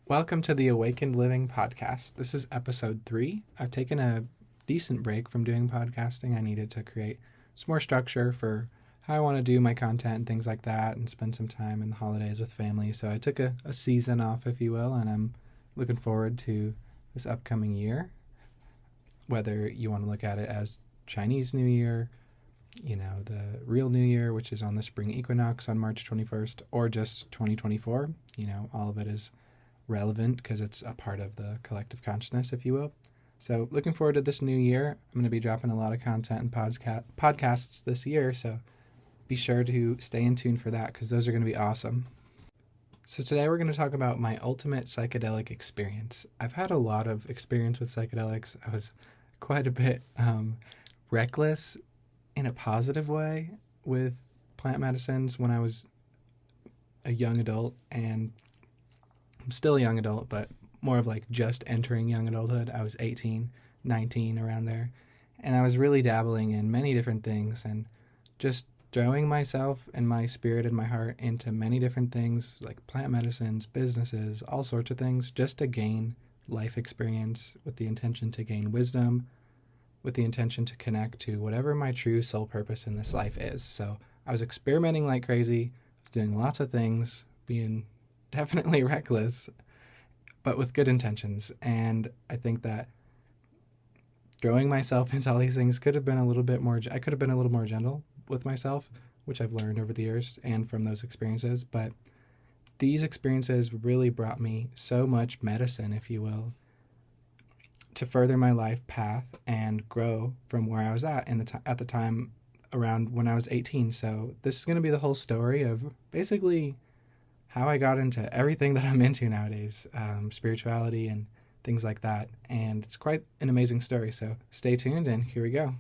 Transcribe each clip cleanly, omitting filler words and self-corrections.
Welcome to the Awakened Living podcast. This is episode 3. I've taken a decent break from doing podcasting. I needed to create some more structure for how I want to do my content and things like that and spend some time in the holidays with family. So I took a season off, if you will, and I'm looking forward to this upcoming year. Whether you want to look at it as Chinese New Year, the real New Year, which is on the spring equinox on March 21st, or just 2024, all of it is relevant because it's a part of the collective consciousness, if you will. So looking forward to this new year. I'm going to be dropping a lot of content and podcasts this year, so be sure to stay in tune for that because those are going to be awesome. So today we're going to talk about my ultimate psychedelic experience. I've had a lot of experience with psychedelics. I was quite a bit reckless in a positive way with plant medicines when I was a young adult, and I'm still a young adult, but more of like just entering young adulthood. I was 18, 19, around there. And I was really dabbling in many different things and just throwing myself and my spirit and my heart into many different things like plant medicines, businesses, all sorts of things, just to gain life experience with the intention to gain wisdom, with the intention to connect to whatever my true soul purpose in this life is. So I was experimenting like crazy, was doing lots of things, being definitely reckless, but with good intentions. And I think that throwing myself into all these things could have been a little bit more, I could have been a little more gentle with myself, which I've learned over the years and from those experiences. But these experiences really brought me so much medicine, if you will, to further my life path and grow from where I was at at the time around when I was 18. So this is going to be the whole story of basically how I got into everything that I'm into nowadays, spirituality and things like that. And it's quite an amazing story. So stay tuned and here we go.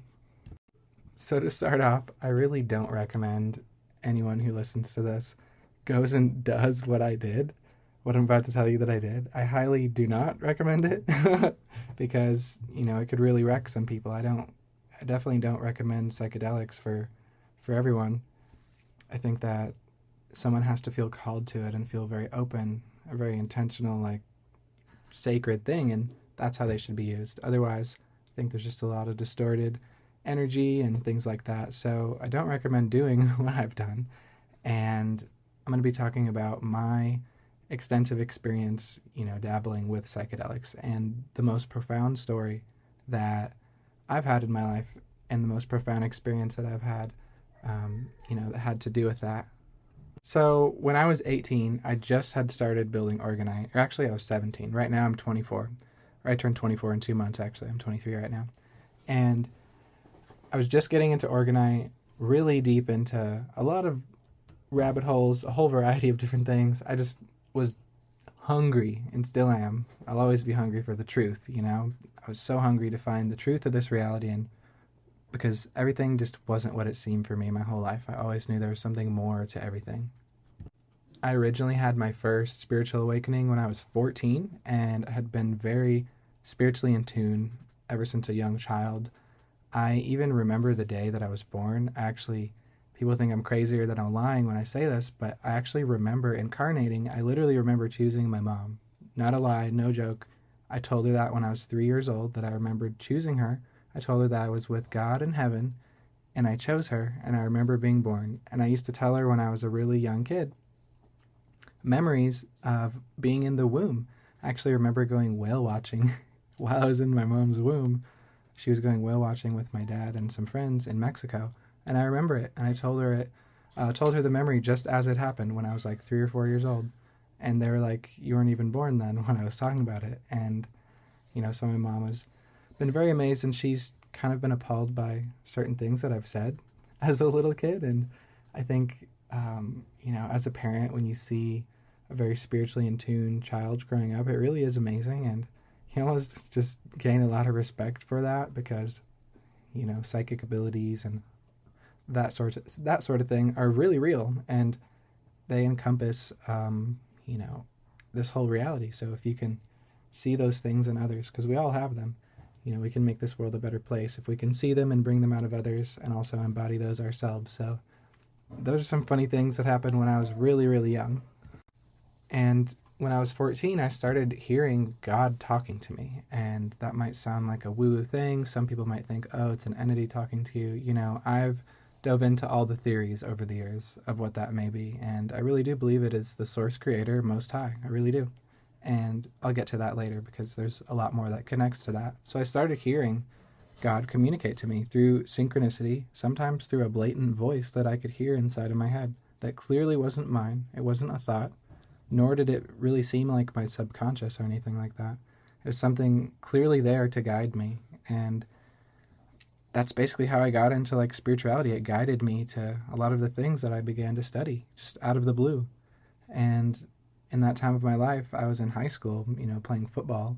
So to start off, I really don't recommend anyone who listens to this goes and does what I did, what I'm about to tell you that I did. I highly do not recommend it because, it could really wreck some people. I definitely don't recommend psychedelics for everyone. I think that someone has to feel called to it and feel very open, a very intentional, like sacred thing, and that's how they should be used. Otherwise, I think there's just a lot of distorted energy and things like that. So I don't recommend doing what I've done. And I'm going to be talking about my extensive experience, dabbling with psychedelics and the most profound story that I've had in my life and the most profound experience that I've had, that had to do with that. So when I was 18, I just had started building Organite. Or actually, I was 17. Right now, I'm 24. Or I turned 24 in 2 months, actually. I'm 23 right now. And I was just getting into Organite, really deep into a lot of rabbit holes, a whole variety of different things. I just was hungry, and still am. I'll always be hungry for the truth, I was so hungry to find the truth of this reality, and because everything just wasn't what it seemed for me my whole life. I always knew there was something more to everything. I originally had my first spiritual awakening when I was 14, and I had been very spiritually in tune ever since a young child. I even remember the day that I was born. People think I'm crazy or that I'm lying when I say this, but I actually remember incarnating. I literally remember choosing my mom. Not a lie, no joke. I told her that when I was 3 years old, that I remembered choosing her. I told her that I was with God in heaven, and I chose her, and I remember being born. And I used to tell her when I was a really young kid memories of being in the womb. I actually remember going whale watching while I was in my mom's womb. She was going whale watching with my dad and some friends in Mexico, and I remember it. And I told her the memory just as it happened when I was like 3 or 4 years old. And they were like, "You weren't even born then," when I was talking about it. And so my mom was been very amazed, and she's kind of been appalled by certain things that I've said as a little kid. And I think, as a parent, when you see a very spiritually in tune child growing up, it really is amazing. And you almost just gain a lot of respect for that because, psychic abilities and that sort of thing are really real, and they encompass, this whole reality. So if you can see those things in others, because we all have them, we can make this world a better place if we can see them and bring them out of others and also embody those ourselves. So those are some funny things that happened when I was really, really young. And when I was 14, I started hearing God talking to me. And that might sound like a woo-woo thing. Some people might think, oh, it's an entity talking to you. You know, I've dove into all the theories over the years of what that may be. And I really do believe it is the source creator, Most High. I really do. And I'll get to that later because there's a lot more that connects to that. So I started hearing God communicate to me through synchronicity, sometimes through a blatant voice that I could hear inside of my head that clearly wasn't mine. It wasn't a thought, nor did it really seem like my subconscious or anything like that. It was something clearly there to guide me. And that's basically how I got into like spirituality. It guided me to a lot of the things that I began to study just out of the blue. And in that time of my life, I was in high school, you know, playing football,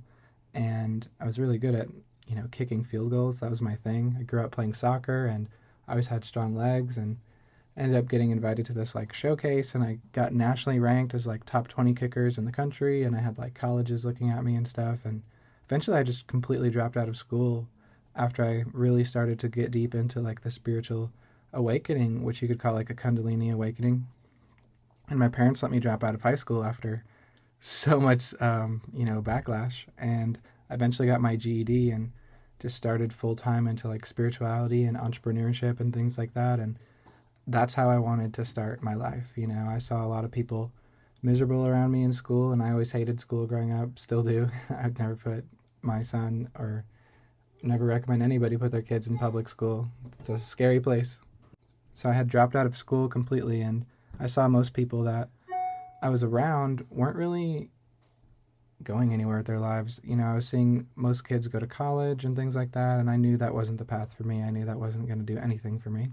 and I was really good at, you know, kicking field goals. That was my thing. I grew up playing soccer, and I always had strong legs, and ended up getting invited to this like showcase, and I got nationally ranked as like top 20 kickers in the country, and I had like colleges looking at me and stuff. And eventually I just completely dropped out of school after I really started to get deep into like the spiritual awakening, which you could call like a Kundalini awakening. And my parents let me drop out of high school after so much, backlash. And I eventually got my GED and just started full time into like spirituality and entrepreneurship and things like that. And that's how I wanted to start my life. You know, I saw a lot of people miserable around me in school, and I always hated school growing up, still do. I'd never put my son or never recommend anybody put their kids in public school. It's a scary place. So I had dropped out of school completely, and I saw most people that I was around weren't really going anywhere with their lives. You know, I was seeing most kids go to college and things like that, and I knew that wasn't the path for me. I knew that wasn't going to do anything for me.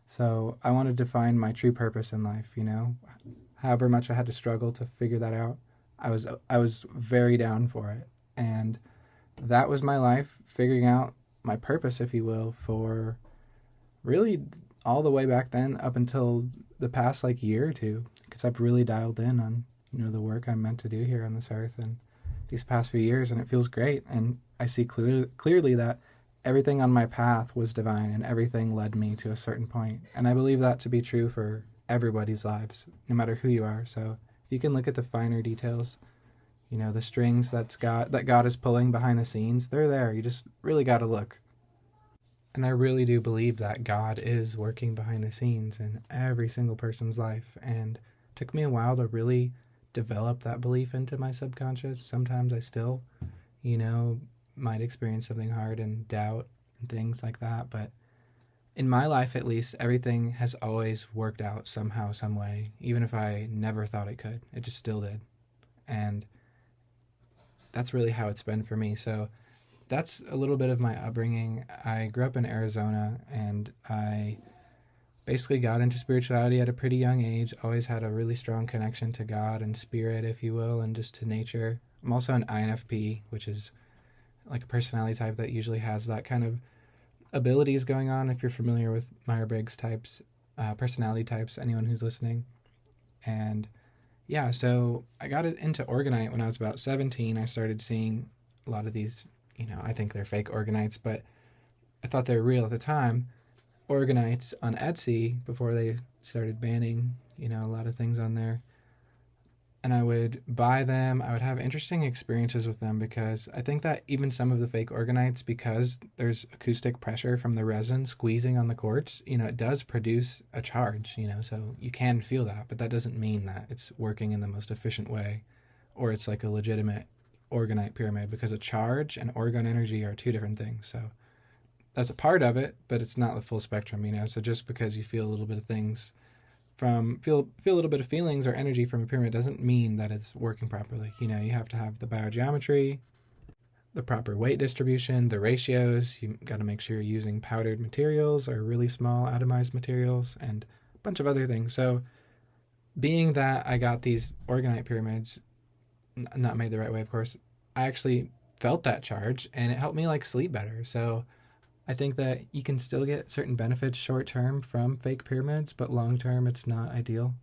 So I wanted to find my true purpose in life, you know. However much I had to struggle to figure that out, I was very down for it. And that was my life, figuring out my purpose, if you will, for really all the way back then up until the past like year or two, because I've really dialed in on, you know, the work I'm meant to do here on this earth and these past few years, and it feels great. And I see clearly that everything on my path was divine and everything led me to a certain point. And I believe that to be true for everybody's lives, no matter who you are. So if you can look at the finer details, you know, the strings that God is pulling behind the scenes, they're there. You just really got to look. And I really do believe that God is working behind the scenes in every single person's life. And it took me a while to really develop that belief into my subconscious. Sometimes I still, you know, might experience something hard and doubt and things like that. But in my life, at least, everything has always worked out somehow, some way. Even if I never thought it could, it just still did. And that's really how it's been for me. So that's a little bit of my upbringing. I grew up in Arizona, and I basically got into spirituality at a pretty young age. Always had a really strong connection to God and spirit, if you will, and just to nature. I'm also an INFP, which is like a personality type that usually has that kind of abilities going on. If you're familiar with Myers-Briggs types, personality types, anyone who's listening. And yeah, so I got into Organite when I was about 17. I started seeing a lot of these, you know, I think they're fake Organites, but I thought they were real at the time. Organites on Etsy before they started banning, you know, a lot of things on there. And I would buy them. I would have interesting experiences with them because I think that even some of the fake Organites, because there's acoustic pressure from the resin squeezing on the quartz, you know, it does produce a charge, you know, so you can feel that, but that doesn't mean that it's working in the most efficient way or it's like a legitimate Organite pyramid, because a charge and orgone energy are two different things. So that's a part of it, but it's not the full spectrum, you know. So just because you feel a little bit of things feel a little bit of feelings or energy from a pyramid doesn't mean that it's working properly. You know, you have to have the biogeometry, the proper weight distribution, the ratios. You got to make sure you're using powdered materials or really small atomized materials and a bunch of other things. So being that I got these Organite pyramids, not made the right way, of course, I actually felt that charge and it helped me like sleep better. So I think that you can still get certain benefits short term from fake pyramids, but long term it's not ideal.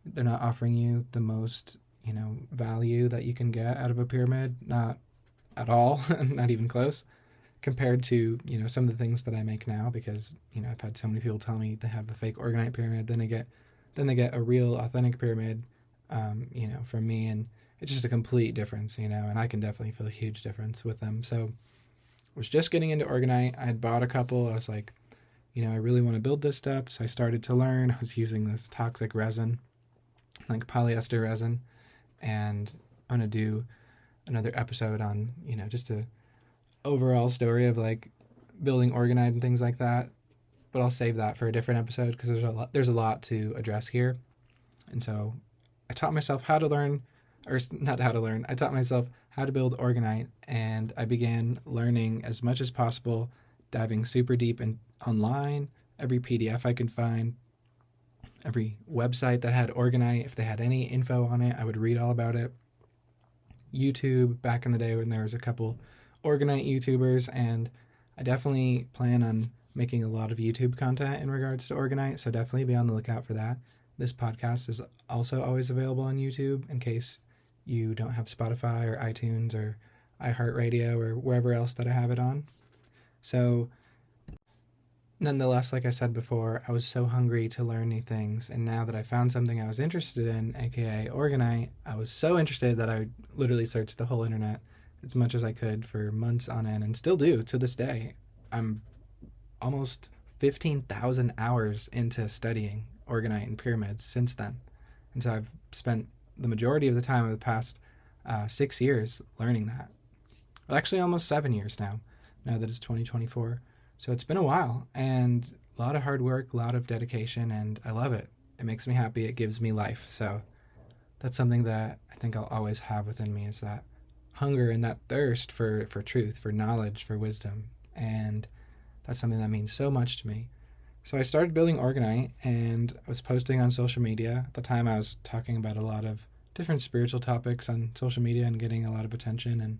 They're not offering you the most, you know, value that you can get out of a pyramid, not at all, not even close, compared to, you know, some of the things that I make now, because, you know, I've had so many people tell me they have the fake Organite pyramid, then they get a real authentic pyramid, you know, from me, and it's just a complete difference, and I can definitely feel a huge difference with them. So I was just getting into Organite. I had bought a couple. I was like, I really want to build this stuff. So I started to learn. I was using this toxic resin, like polyester resin. And I'm going to do another episode on, just a overall story of like building Organite and things like that. But I'll save that for a different episode because there's a lot to address here. And so I taught myself how to learn, or not how to learn, I taught myself how to build Organite, and I began learning as much as possible, diving super deep in online, every PDF I could find, every website that had Organite. If they had any info on it, I would read all about it. YouTube, back in the day when there was a couple Organite YouTubers, and I definitely plan on making a lot of YouTube content in regards to Organite, so definitely be on the lookout for that. This podcast is also always available on YouTube in case you don't have Spotify or iTunes or iHeartRadio or wherever else that I have it on. So nonetheless, like I said before, I was so hungry to learn new things, and now that I found something I was interested in, aka Organite, I was so interested that I literally searched the whole internet as much as I could for months on end, and still do to this day. I'm almost 15,000 hours into studying Organite and pyramids since then. And so I've spent the majority of the time of the past 6 years learning that. Well, actually almost 7 years now that it's 2024. So it's been a while, and a lot of hard work, a lot of dedication, and I love it. It makes me happy. It gives me life. So that's something that I think I'll always have within me, is that hunger and that thirst for truth, for knowledge, for wisdom. And that's something that means so much to me. So I started building Organite, and I was posting on social media. At the time, I was talking about a lot of different spiritual topics on social media and getting a lot of attention. And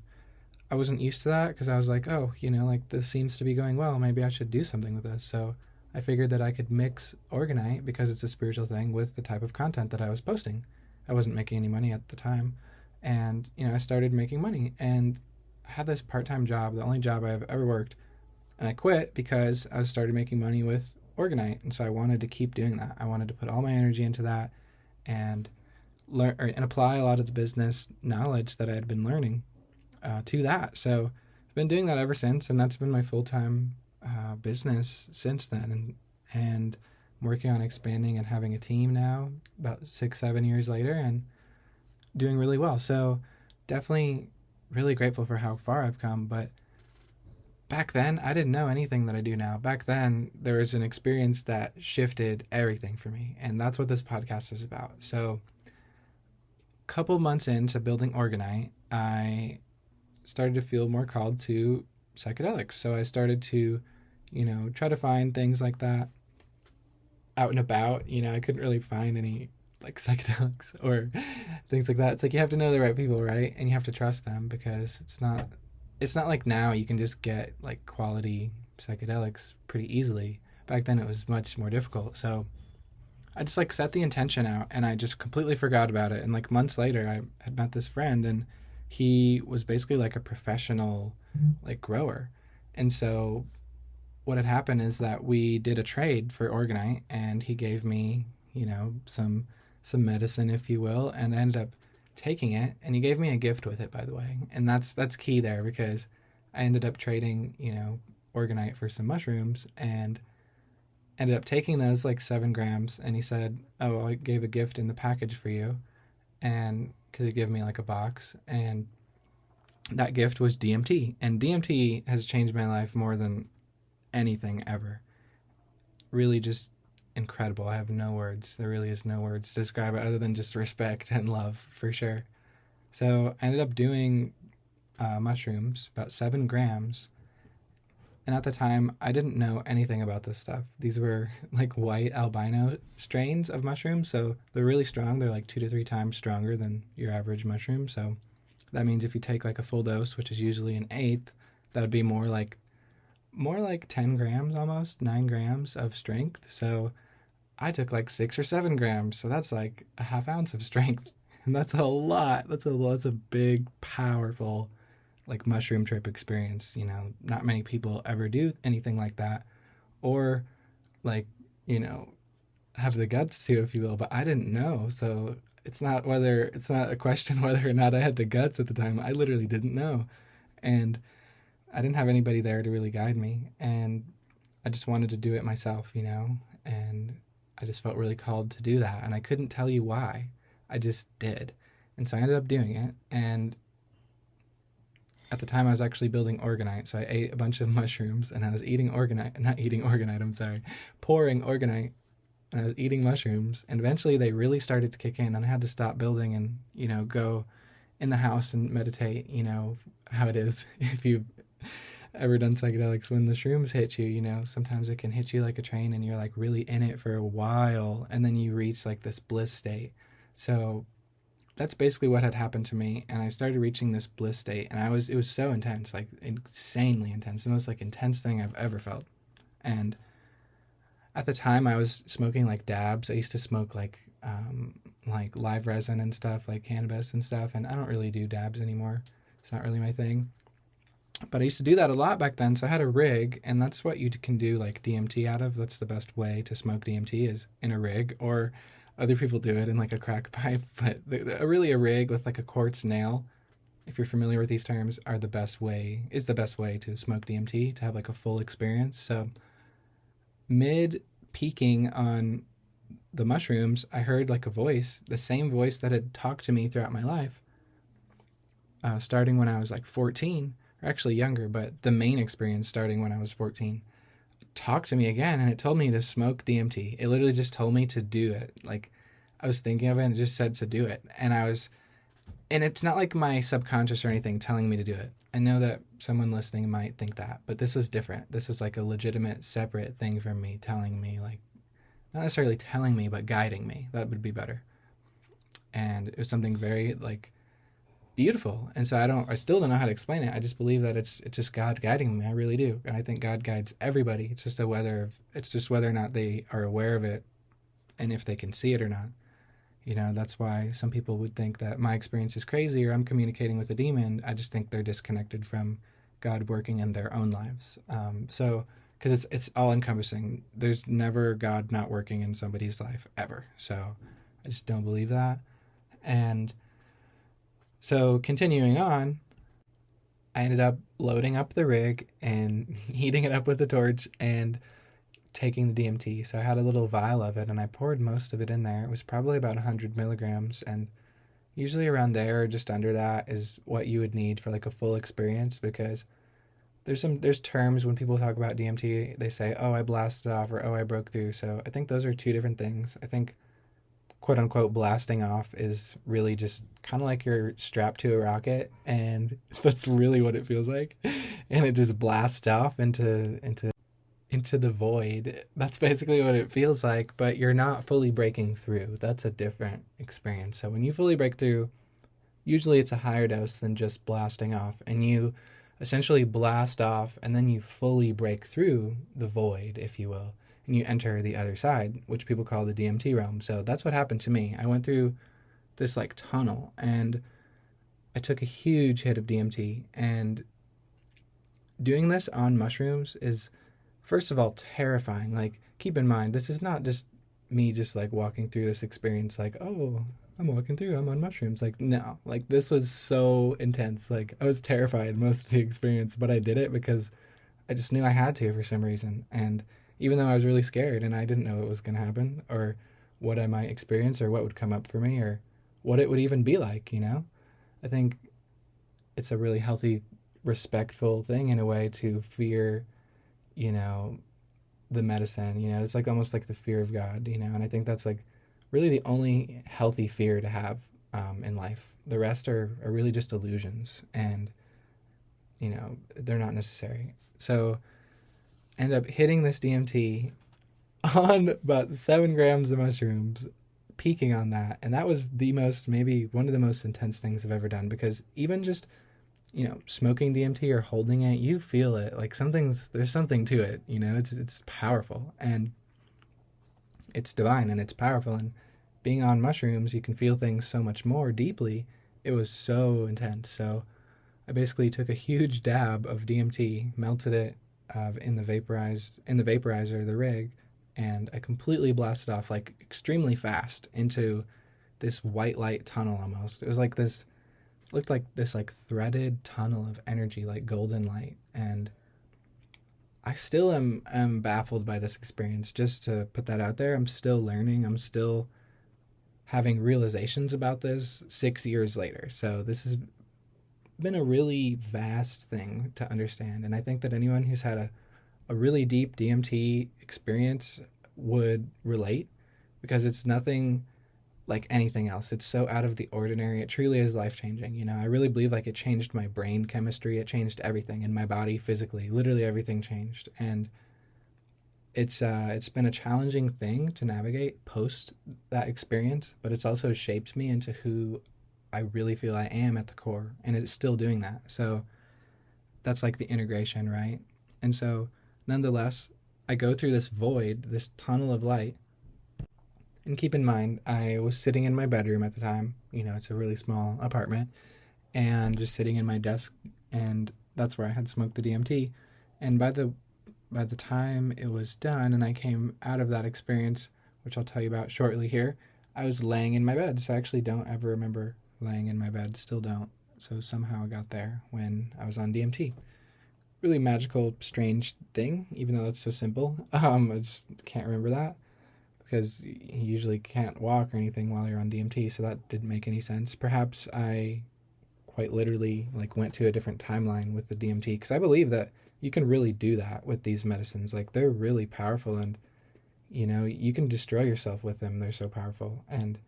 I wasn't used to that because I was like, oh, like this seems to be going well. Maybe I should do something with this. So I figured that I could mix Organite, because it's a spiritual thing, with the type of content that I was posting. I wasn't making any money at the time. And, I started making money. And I had this part-time job, the only job I've ever worked. And I quit because I started making money with Organite, and so I wanted to keep doing that. I wanted to put all my energy into that and learn and apply a lot of the business knowledge that I had been learning to that. So I've been doing that ever since, and that's been my full-time business since then. And I'm working on expanding and having a team now, about 6-7 years later, and doing really well. So definitely really grateful for how far I've come, but back then, I didn't know anything that I do now. Back then, there was an experience that shifted everything for me, and that's what this podcast is about. So a couple months into building Organite, I started to feel more called to psychedelics. So I started to, try to find things like that out and about. I couldn't really find any like psychedelics or things like that. It's like you have to know the right people, right? And you have to trust them, because it's not like now you can just get like quality psychedelics pretty easily. Back then it was much more difficult. So I just like set the intention out, and I just completely forgot about it. And like months later, I had met this friend, and he was basically like a professional like grower. And so what had happened is that we did a trade for Organite, and he gave me, some medicine, if you will, and I ended up taking it, and he gave me a gift with it, by the way. And that's key there, because I ended up trading, Organite for some mushrooms, and ended up taking those like 7 grams. And he said, oh, I gave a gift in the package for you, and because he gave me like a box, and that gift was DMT. And DMT has changed my life more than anything ever. Really just incredible. I have no words. There really is no words to describe it other than just respect and love, for sure. So I ended up doing mushrooms, about 7 grams. And at the time, I didn't know anything about this stuff. These were like white albino strains of mushrooms. So they're really strong. They're like 2 to 3 times stronger than your average mushroom. So that means if you take like a full dose, which is usually an eighth, that would be more like 10 grams, almost 9 grams of strength. So I took like 6 or 7 grams. So that's like a half ounce of strength. And that's a lot. That's a big, powerful like mushroom trip experience. Not many people ever do anything like that, or like, have the guts to, if you will, but I didn't know. So it's not a question whether or not I had the guts at the time. I literally didn't know. And I didn't have anybody there to really guide me. And I just wanted to do it myself, and I just felt really called to do that. And I couldn't tell you why. I just did. And so I ended up doing it. And at the time I was actually building orgonite. So I ate a bunch of mushrooms and I was eating orgonite, not eating orgonite, I'm sorry, pouring orgonite. And I was eating mushrooms. And eventually they really started to kick in and I had to stop building and, go in the house and meditate, how it is if you've ever done psychedelics. When the shrooms hit you, sometimes it can hit you like a train and you're like really in it for a while and then you reach like this bliss state. So that's basically what had happened to me, and I started reaching this bliss state, and it was so intense, like insanely intense, the most like intense thing I've ever felt. And at the time I was smoking like dabs. I used to smoke like live resin and stuff, like cannabis and stuff, and I don't really do dabs anymore. It's not really my thing. But I used to do that a lot back then, so I had a rig, and that's what you can do like DMT out of. That's the best way to smoke DMT is in a rig, or other people do it in like a crack pipe, but really a rig with like a quartz nail, if you're familiar with these terms, is the best way to smoke DMT, to have like a full experience. So mid peaking on the mushrooms, I heard like a voice, the same voice that had talked to me throughout my life, starting when I was like 14, or actually younger, but the main experience starting when I was 14, talked to me again, and it told me to smoke DMT. It literally just told me to do it. Like, I was thinking of it and it just said to do it. And it's not like my subconscious or anything telling me to do it. I know that someone listening might think that, but this was different. This was like a legitimate, separate thing from me, telling me, like, not necessarily telling me, but guiding me. That would be better. And it was something very, like, beautiful. And so I still don't know how to explain it. I just believe that it's just God guiding me. I really do. And I think God guides everybody. It's just whether or not they are aware of it and if they can see it or not. That's why some people would think that my experience is crazy or I'm communicating with a demon. I just think they're disconnected from God working in their own lives. Because it's all encompassing. There's never God not working in somebody's life ever. So I just don't believe that. And so continuing on, I ended up loading up the rig and heating it up with a torch and taking the DMT. So I had a little vial of it and I poured most of it in there. It was probably about 100 milligrams, and usually around there or just under that is what you would need for like a full experience, because there's terms when people talk about DMT, they say, oh, I blasted off, or oh, I broke through. So I think those are two different things. I think quote unquote blasting off is really just kind of like you're strapped to a rocket, and that's really what it feels like, and it just blasts off into the void. That's basically what it feels like, but you're not fully breaking through. That's a different experience. So when you fully break through, usually it's a higher dose than just blasting off, and you essentially blast off and then you fully break through the void, if you will, and you enter the other side, which people call the DMT realm. So that's what happened to me. I went through this like tunnel, and I took a huge hit of DMT. And doing this on mushrooms is, first of all, terrifying. Like, keep in mind, this is not just me just like walking through this experience like, oh, I'm walking through, I'm on mushrooms. Like, no, like this was so intense. Like, I was terrified most of the experience, but I did it because I just knew I had to for some reason. And even though I was really scared and I didn't know what was going to happen or what I might experience or what would come up for me or what it would even be like, I think it's a really healthy, respectful thing in a way to fear, the medicine. It's like almost like the fear of God, and I think that's like really the only healthy fear to have in life. The rest are really just illusions, and they're not necessary. So I ended up hitting this DMT on about 7 grams of mushrooms, peaking on that, and that was maybe one of the most intense things I've ever done, because even just smoking DMT or holding it, you feel it. Like there's something to it, it's powerful and it's divine and it's powerful. And being on mushrooms, you can feel things so much more deeply. It was so intense. So I basically took a huge dab of DMT, melted it in the vaporizer, the rig, and I completely blasted off like extremely fast into this white light tunnel almost. It was like this, looked like this like threaded tunnel of energy, like golden light. And I still am baffled by this experience. Just to put that out there, I'm still learning. I'm still having realizations about this 6 years later. So this has been a really vast thing to understand. And I think that anyone who's had a really deep DMT experience would relate, because it's nothing like anything else. It's so out of the ordinary. It truly is life-changing. You know, I really believe like it changed my brain chemistry. It changed everything in my body physically. Literally everything changed. And it's been a challenging thing to navigate post that experience, but it's also shaped me into who I really feel I am at the core, and it's still doing that. So that's like the integration, right? And so nonetheless, I go through this void, this tunnel of light. And keep in mind, I was sitting in my bedroom at the time. You know, it's a really small apartment, and just sitting in my desk, and that's where I had smoked the DMT. And by the time it was done and I came out of that experience, which I'll tell you about shortly here, I was laying in my bed. So I actually don't ever remember laying in my bed, still don't. So somehow I got there when I was on DMT. Really magical, strange thing, even though it's so simple. I just can't remember that, because you usually can't walk or anything while you're on DMT, so that didn't make any sense. Perhaps I quite literally like went to a different timeline with the DMT, because I believe that you can really do that with these medicines. Like, they're really powerful, and you know, you can destroy yourself with them. They're so powerful, and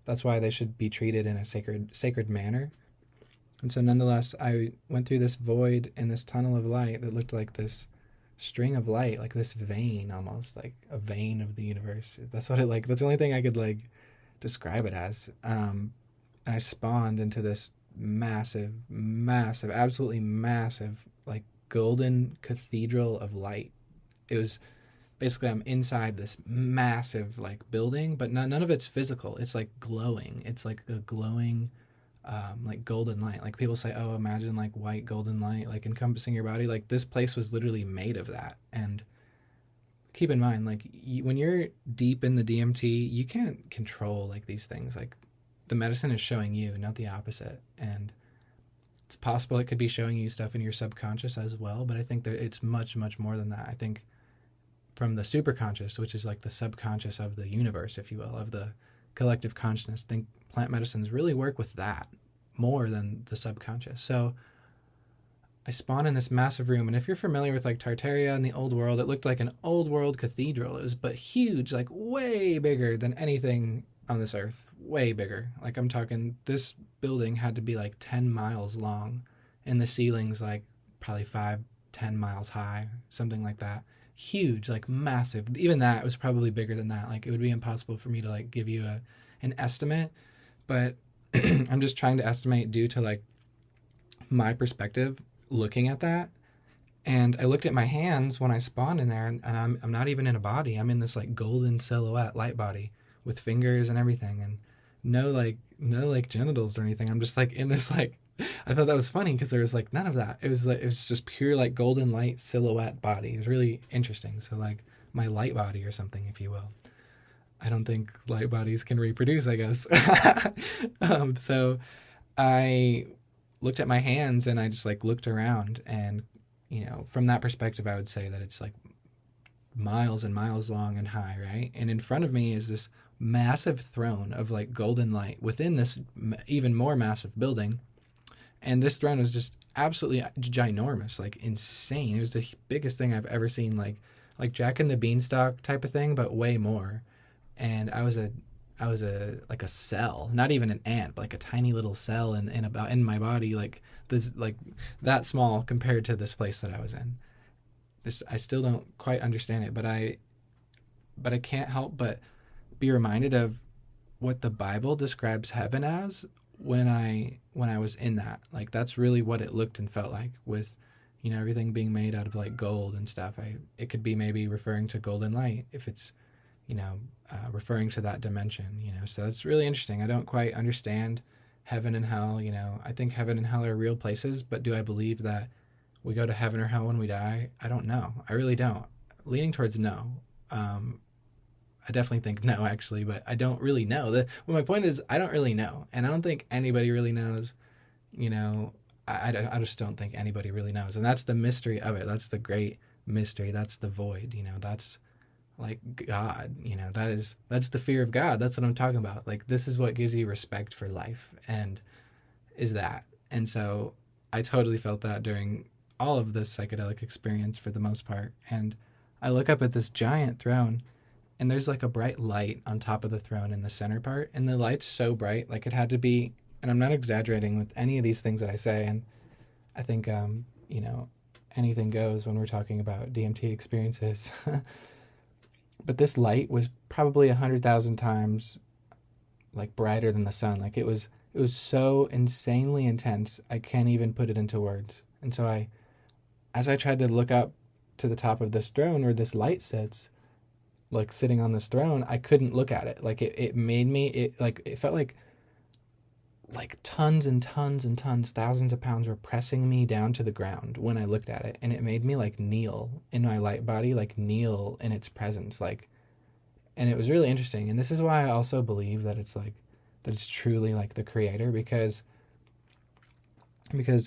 that's why they should be treated in a sacred manner. And so nonetheless, I went through this void in this tunnel of light that looked like this string of light, like this vein, almost like a vein of the universe. That's what it like. That's the only thing I could like describe it as. And I spawned into this massive, massive, absolutely massive, like golden cathedral of light. It was basically, I'm inside this massive like building, but none of it's physical. It's like glowing. It's like a glowing like golden light. Like people say, oh, imagine like white golden light like encompassing your body. Like this place was literally made of that. And keep in mind, like when you're deep in the DMT, you can't control like these things. Like the medicine is showing you, not the opposite. And it's possible it could be showing you stuff in your subconscious as well, but I think that it's much, much more than that. I think from the superconscious, which is like the subconscious of the universe, if you will, of the collective consciousness, I think plant medicines really work with that more than the subconscious. So I spawn in this massive room, and if you're familiar with like Tartaria in the old world, it looked like an old world cathedral. It was but huge, like way bigger than anything on this earth, way bigger. Like I'm talking, this building had to be like 10 miles long, and the ceilings like probably 5-10 miles high, something like that. Huge, like massive. Even that was probably bigger than that. Like it would be impossible for me to like give you an estimate, but I'm just trying to estimate due to like my perspective looking at that. And I looked at my hands when I spawned in there, and I'm not even in a body. I'm in this like golden silhouette light body with fingers and everything, and no like genitals or anything. I'm just like in this like, I thought that was funny because there was like none of that. It was just pure like golden light silhouette body. It was really interesting. So like my light body or something, if you will. I don't think light bodies can reproduce, I guess. So I looked at my hands, and I just like looked around, and you know, from that perspective, I would say that it's like miles and miles long and high, right? And in front of me is this massive throne of like golden light within this even more massive building. And this throne was just absolutely ginormous, like insane. It was the biggest thing I've ever seen, like Jack and the Beanstalk type of thing, but way more. And I was a like a cell, not even an ant, but like a tiny little cell in my body, like this, like that small compared to this place that I was in. I still don't quite understand it, but I can't help but be reminded of what the Bible describes heaven as when I was in that. Like that's really what it looked and felt like, with you know, everything being made out of like gold and stuff. It could be maybe referring to golden light if it's, you know, referring to that dimension, you know. So it's really interesting. I don't quite understand heaven and hell, you know. I think heaven and hell are real places, but do I believe that we go to heaven or hell when we die? I don't know. I really don't. Leaning towards no. I definitely think no, actually, but I don't really know. My point is, I don't really know, and I don't think anybody really knows. You know, I just don't think anybody really knows, and that's the mystery of it. That's the great mystery. That's the void. You know, that's like God. You know, that's the fear of God. That's what I'm talking about. Like, this is what gives you respect for life, and is that. And so I totally felt that during all of this psychedelic experience for the most part. And I look up at this giant throne, and there's like a bright light on top of the throne in the center part, and the light's so bright, like it had to be. And I'm not exaggerating with any of these things that I say. And I think, you know, anything goes when we're talking about DMT experiences. But this light was probably 100,000 times like brighter than the sun. Like it was so insanely intense. I can't even put it into words. And so as I tried to look up to the top of this throne where this light sits, like sitting on this throne, I couldn't look at it. Like it made me, it felt like tons and tons and tons, thousands of pounds were pressing me down to the ground when I looked at it. And it made me like kneel in my light body, like kneel in its presence. Like, and it was really interesting. And this is why I also believe that it's like, that it's truly like the creator, because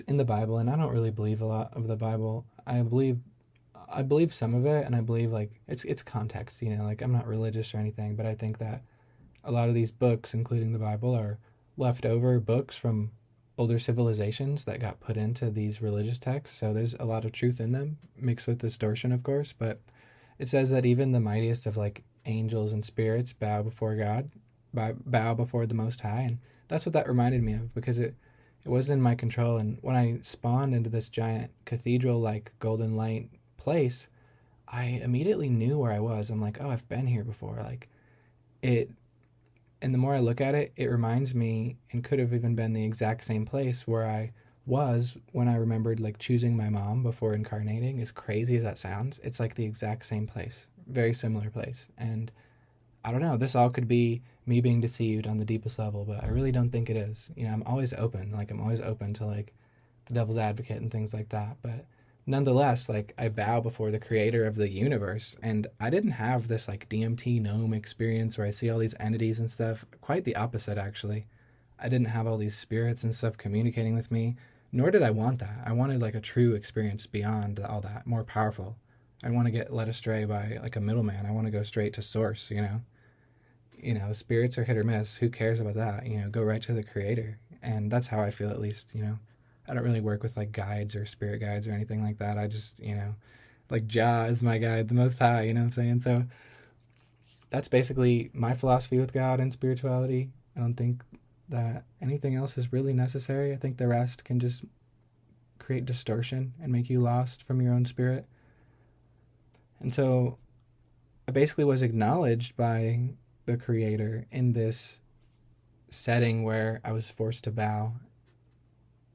in the Bible, and I don't really believe a lot of the Bible. I believe some of it, and I believe like it's context, you know, like I'm not religious or anything, but I think that a lot of these books, including the Bible, are leftover books from older civilizations that got put into these religious texts. So there's a lot of truth in them, mixed with distortion, of course. But it says that even the mightiest of like angels and spirits bow before God, bow before the Most High. And that's what that reminded me of, because it wasn't in my control. And when I spawned into this giant cathedral like golden light place, I immediately knew where I was. I'm like, oh, I've been here before. Like it, and the more I look at it, it reminds me, and could have even been the exact same place where I was when I remembered like choosing my mom before incarnating. As crazy as that sounds, it's like the exact same place, very similar place. And I don't know, this all could be me being deceived on the deepest level, but I really don't think it is. You know, I'm always open to like the devil's advocate and things like that. But nonetheless, like I bow before the creator of the universe, and I didn't have this like DMT gnome experience where I see all these entities and stuff. Quite the opposite, actually. I didn't have all these spirits and stuff communicating with me, nor did I want that. I wanted like a true experience beyond all that, more powerful. I want to get led astray by like a middleman. I want to go straight to source, you know. You know, spirits are hit or miss. Who cares about that? You know, go right to the creator. And that's how I feel, at least, you know. I don't really work with like guides or spirit guides or anything like that. I just, you know, like Jah is my guide, the Most High, you know what I'm saying? So that's basically my philosophy with God and spirituality. I don't think that anything else is really necessary. I think the rest can just create distortion and make you lost from your own spirit. And so I basically was acknowledged by the creator in this setting where I was forced to bow.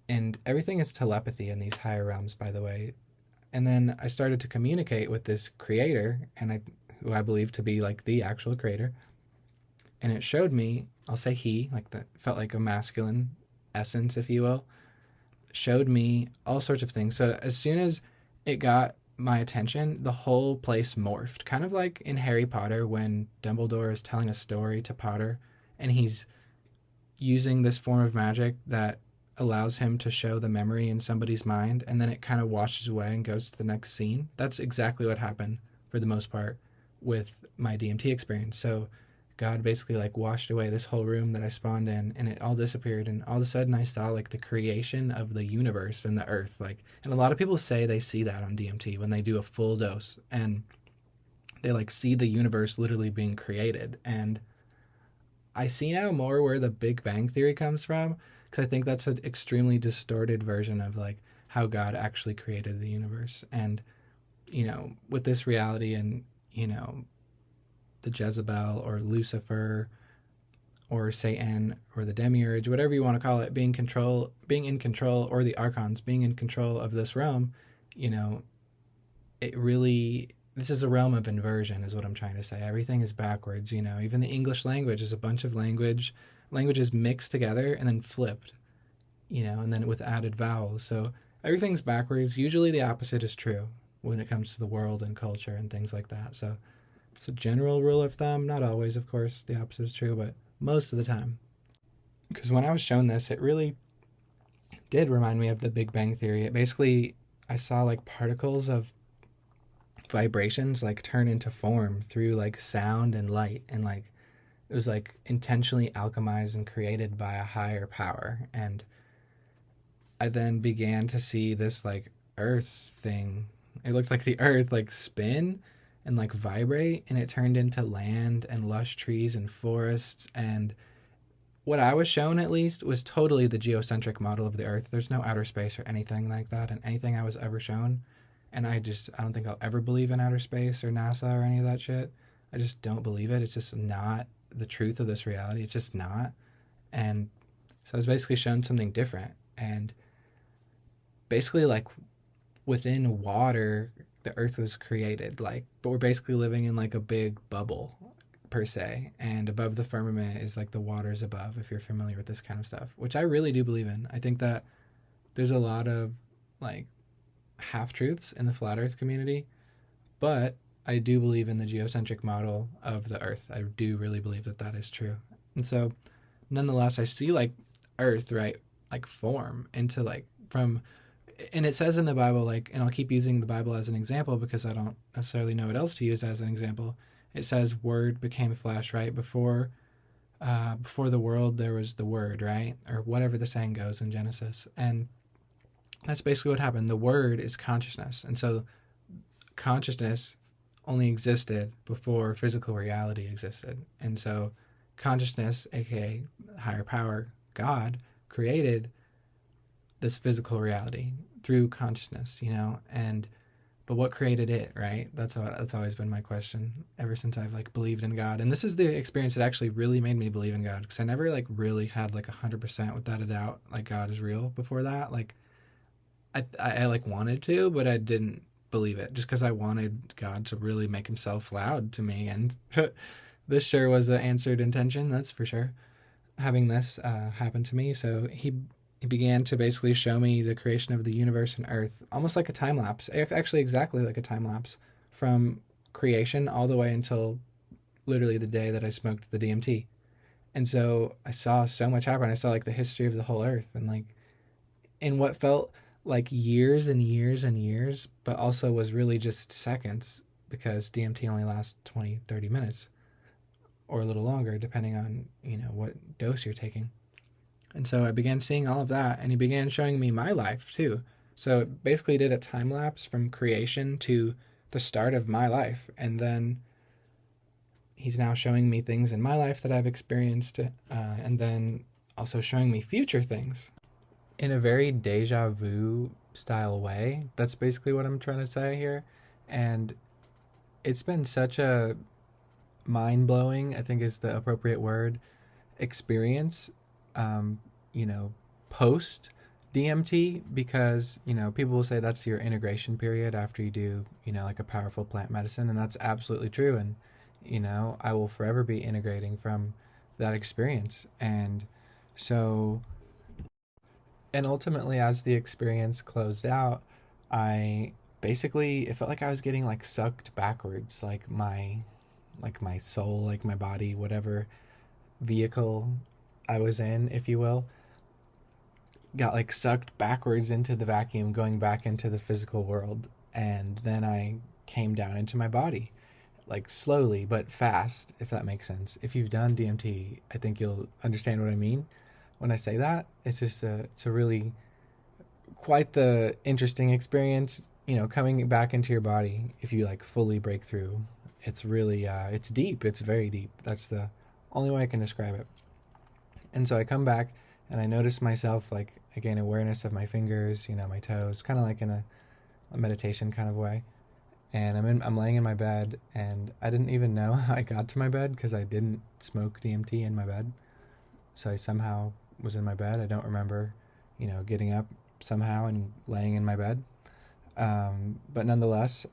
And everything is telepathy in these higher realms, by the way. And then I started to communicate with this creator, who I believe to be like the actual creator. And it showed me, I'll say he, like that felt like a masculine essence, if you will, showed me all sorts of things. So as soon as it got my attention, the whole place morphed. Kind of like in Harry Potter when Dumbledore is telling a story to Potter, and he's using this form of magic that allows him to show the memory in somebody's mind, and then it kind of washes away and goes to the next scene. That's exactly what happened for the most part with my DMT experience. So God basically like washed away this whole room that I spawned in, and it all disappeared. And all of a sudden I saw like the creation of the universe and the earth. Like, and a lot of people say they see that on DMT when they do a full dose, and they like see the universe literally being created. And I see now more where the Big Bang Theory comes from, because I think that's an extremely distorted version of like how God actually created the universe. And, you know, with this reality and, you know, the Jezebel or Lucifer or Satan or the Demiurge, whatever you want to call it, being in control, or the Archons being in control of this realm, you know, this is a realm of inversion is what I'm trying to say. Everything is backwards, you know. Even the English language is a bunch of languages mixed together and then flipped, you know, and then with added vowels. So everything's backwards. Usually the opposite is true when it comes to the world and culture and things like that. So It's a general rule of thumb. Not always, of course. The opposite is true, but most of the time. Because when I was shown this, it really did remind me of the Big Bang Theory. It basically, I saw like particles of vibrations like turn into form through like sound and light, and like it was like intentionally alchemized and created by a higher power. And I then began to see this like earth thing. It looked like the earth like spin and like vibrate, and it turned into land and lush trees and forests. And what I was shown, at least, was totally the geocentric model of the earth. There's no outer space or anything like that in anything I was ever shown. And I don't think I'll ever believe in outer space or NASA or any of that shit. I just don't believe it. It's just not the truth of this reality. It's just not. And so I was basically shown something different. And basically, like, within water, the earth was created. Like, but we're basically living in like a big bubble per se, and above the firmament is like the waters above, if you're familiar with this kind of stuff, which I really do believe in. I think that there's a lot of like half truths in the flat earth community, but I do believe in the geocentric model of the earth. I do really believe that that is true. And so nonetheless, I see like earth, right, like form into like from, and it says in the Bible, like, and I'll keep using the Bible as an example because I don't necessarily know what else to use as an example. It says word became flesh, right? Before the world, there was the word, right? Or whatever the saying goes in Genesis. And that's basically what happened. The word is consciousness. And so consciousness only existed before physical reality existed. And so consciousness, aka higher power, God, created this physical reality through consciousness, and but what created it, right? That's always been my question ever since I've like believed in God. And this is the experience that actually really made me believe in God, because I never like really had like 100% without a doubt like God is real before that. Like I like wanted to, but I didn't believe it just because I wanted God to really make himself loud to me. And this sure was an answered intention, that's for sure, having this happen to me. So he began to basically show me the creation of the universe and earth, almost like a time lapse, actually exactly like a time lapse, from creation all the way until literally the day that I smoked the DMT. And so I saw so much happen. I saw like the history of the whole earth, and like in what felt like years and years and years, but also was really just seconds, because DMT only lasts 20, 30 minutes or a little longer, depending on, what dose you're taking. And so I began seeing all of that, and he began showing me my life too. So it basically did a time lapse from creation to the start of my life. And then he's now showing me things in my life that I've experienced, and then also showing me future things in a very deja vu style way. That's basically what I'm trying to say here. And it's been such a mind-blowing, I think is the appropriate word, experience, um, post DMT, because, people will say that's your integration period after you do, like a powerful plant medicine. And that's absolutely true. And, I will forever be integrating from that experience. And so, and ultimately, as the experience closed out, it felt like I was getting like sucked backwards, like my soul, like my body, whatever vehicle I was in, if you will, got like sucked backwards into the vacuum, going back into the physical world. And then I came down into my body, like slowly but fast, if that makes sense. If you've done DMT, I think you'll understand what I mean when I say that. It's a really quite the interesting experience, coming back into your body if you like fully break through. It's really, it's deep. It's very deep. That's the only way I can describe it. And so I come back and I notice myself, like, I gain awareness of my fingers, my toes, kind of like in a meditation kind of way. And I'm laying in my bed, and I didn't even know how I got to my bed because I didn't smoke DMT in my bed. So I somehow was in my bed. I don't remember, getting up somehow and laying in my bed. But nonetheless,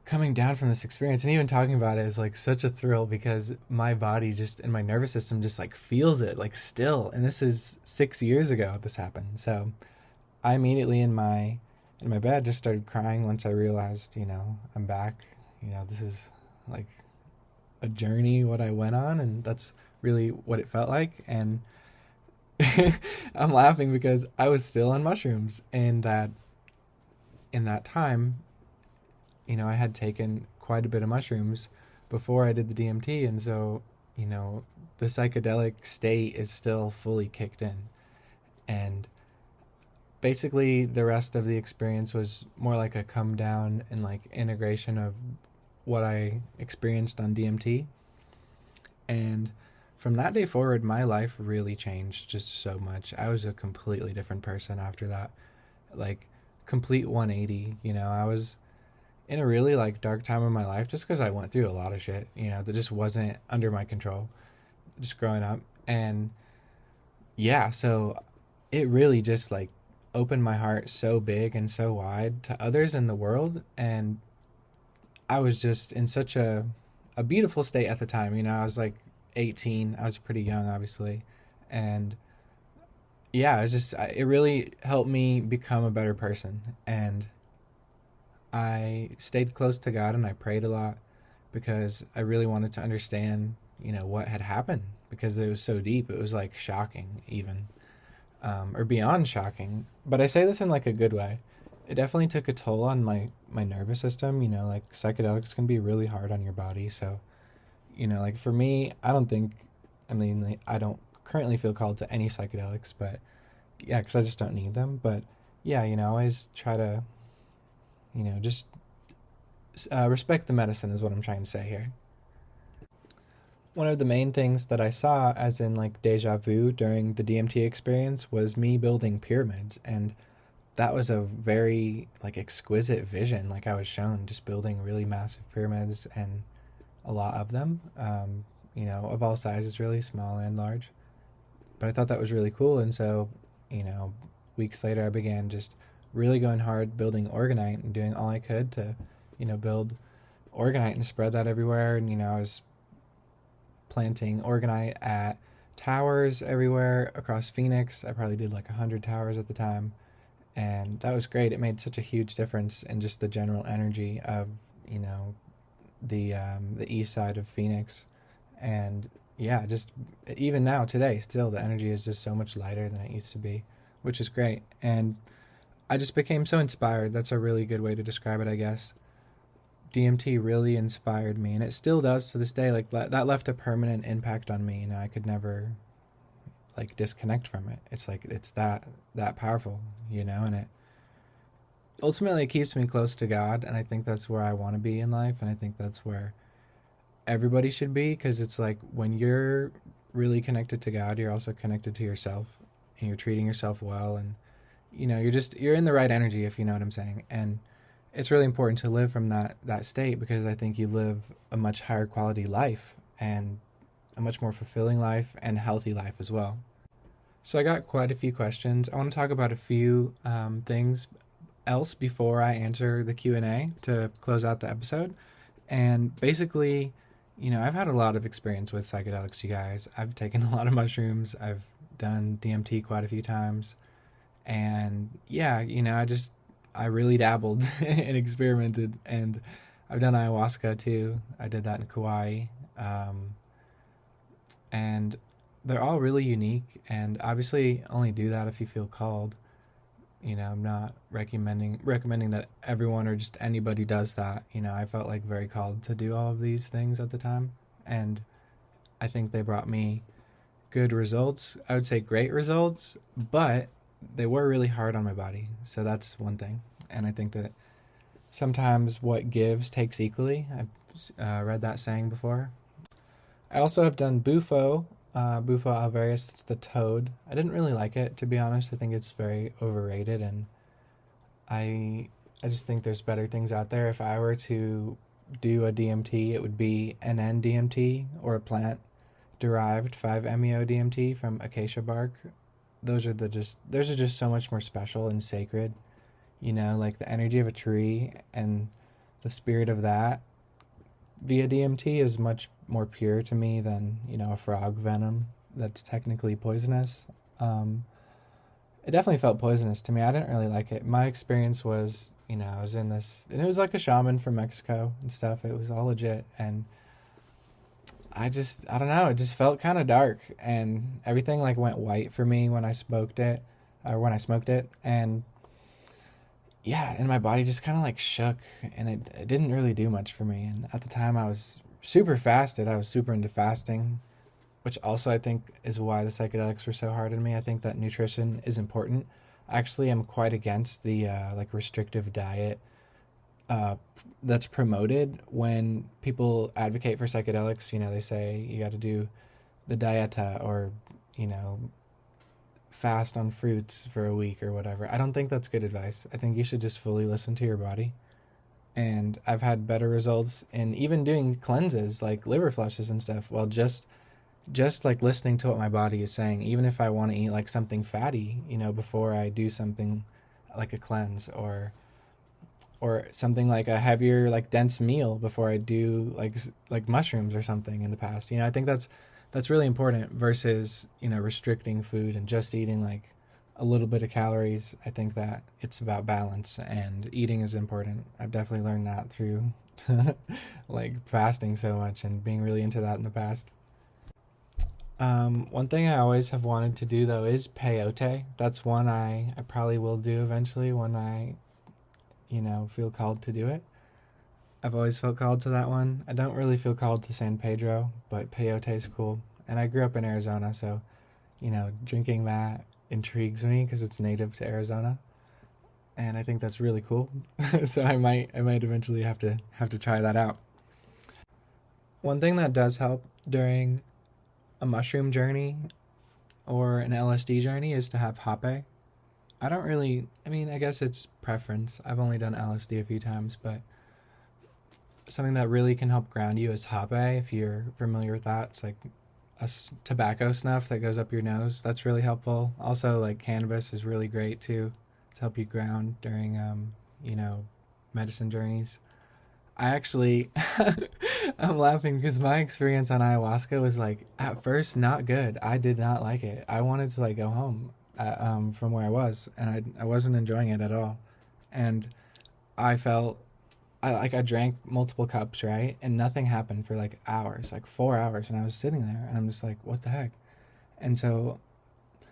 coming down from this experience and even talking about it is like such a thrill, because my body just, and my nervous system just like feels it like still. And this is 6 years ago this happened. So I immediately in my bed just started crying once I realized, I'm back, this is like a journey what I went on, and that's really what it felt like. And I'm laughing because I was still on mushrooms, and that in that time, I had taken quite a bit of mushrooms before I did the DMT, and so, the psychedelic state is still fully kicked in. And basically the rest of the experience was more like a come down and like integration of what I experienced on DMT. And from that day forward, my life really changed just so much. I was a completely different person after that. Like, complete 180. I was in a really like dark time of my life just because I went through a lot of shit, that just wasn't under my control just growing up. And yeah, so it really just like opened my heart so big and so wide to others in the world. And I was just in such a beautiful state at the time. I was like 18. I was pretty young, obviously. And yeah, it really helped me become a better person. And I stayed close to God and I prayed a lot because I really wanted to understand, what had happened, because it was so deep. It was like shocking, even, or beyond shocking. But I say this in like a good way. It definitely took a toll on my nervous system. Like psychedelics can be really hard on your body. So, like for me, I don't currently feel called to any psychedelics, but yeah, because I just don't need them. But yeah, I always try to, just respect the medicine is what I'm trying to say here. One of the main things that I saw, as in like deja vu during the DMT experience, was me building pyramids. And that was a very like exquisite vision. Like I was shown just building really massive pyramids, and a lot of them, of all sizes, really small and large. But I thought that was really cool. And so, weeks later, I began just really going hard building orgonite and doing all I could to, build orgonite and spread that everywhere. And, I was planting orgonite at towers everywhere across Phoenix. I probably did like 100 towers at the time. And that was great. It made such a huge difference in just the general energy of, the east side of Phoenix. And yeah, just even now today, still the energy is just so much lighter than it used to be, which is great. And I just became so inspired. That's a really good way to describe it, I guess. DMT really inspired me, and it still does to this day. Like that left a permanent impact on me. I could never like disconnect from it. It's like it's that powerful, and it ultimately it keeps me close to God, and I think that's where I want to be in life, and I think that's where everybody should be, because it's like when you're really connected to God, you're also connected to yourself, and you're treating yourself well, and you're in the right energy, if you know what I'm saying. And it's really important to live from that state, because I think you live a much higher quality life and a much more fulfilling life and healthy life as well. So I got quite a few questions. I want to talk about a few things else before I answer the Q&A to close out the episode. And basically, I've had a lot of experience with psychedelics, you guys. I've taken a lot of mushrooms. I've done DMT quite a few times. And yeah, I really dabbled and experimented. And I've done ayahuasca too. I did that in Kauai. And they're all really unique. And obviously only do that if you feel called. I'm not recommending that everyone or just anybody does that. I felt like very called to do all of these things at the time, and I think they brought me good results. I would say great results, but they were really hard on my body. So that's one thing. And I think that sometimes what gives takes equally. I've read that saying before. I also have done Bufo alvarius. It's the toad. I didn't really like it, to be honest. I think it's very overrated, and I just think there's better things out there. If I were to do a DMT, it would be an N-DMT or a plant-derived 5-MeO DMT from acacia bark. Those are just so much more special and sacred. Like the energy of a tree and the spirit of that via DMT is much more pure to me than, a frog venom that's technically poisonous. it definitely felt poisonous to me. I didn't really like it. My experience was, I was in this, and it was like a shaman from Mexico and stuff. It was all legit, and I don't know. It just felt kind of dark, and everything like went white for me when I smoked it, and yeah, and my body just kind of like shook, and it didn't really do much for me. And at the time, I was super fasted. I was super into fasting, which also I think is why the psychedelics were so hard on me. I think that nutrition is important. Actually, I'm quite against the like restrictive diet uh, that's promoted when people advocate for psychedelics. They say you got to do the dieta or you know fast on fruits for a week or whatever. I don't think that's good advice. I think you should just fully listen to your body. And I've had better results in even doing cleanses like liver flushes and stuff. Well, just like listening to what my body is saying, even if I want to eat like something fatty, before I do something like a cleanse, or something like a heavier like dense meal before I do like mushrooms or something in the past. I think that's really important versus, restricting food and just eating like a little bit of calories. I think that it's about balance, and eating is important. I've definitely learned that through like fasting so much and being really into that in the past. One thing I always have wanted to do though is peyote. That's one I probably will do eventually when I, feel called to do it. I've always felt called to that one. I don't really feel called to San Pedro, but peyote is cool. And I grew up in Arizona, so, drinking that intrigues me because it's native to Arizona. And I think that's really cool. So I might eventually have to try that out. One thing that does help during a mushroom journey or an LSD journey is to have hape. I don't really, I mean, I guess it's preference. I've only done LSD a few times, but something that really can help ground you is hape, if you're familiar with that. It's like tobacco snuff that goes up your nose. That's really helpful. Also, like cannabis is really great too to help you ground during, you know, medicine journeys. I actually, I'm laughing because my experience on ayahuasca was like at first not good. I did not like it. I wanted to like go home from where I was, and I wasn't enjoying it at all. And I felt I drank multiple cups, right, and nothing happened for like hours, like 4 hours, and I was sitting there, and I'm just like, what the heck? And so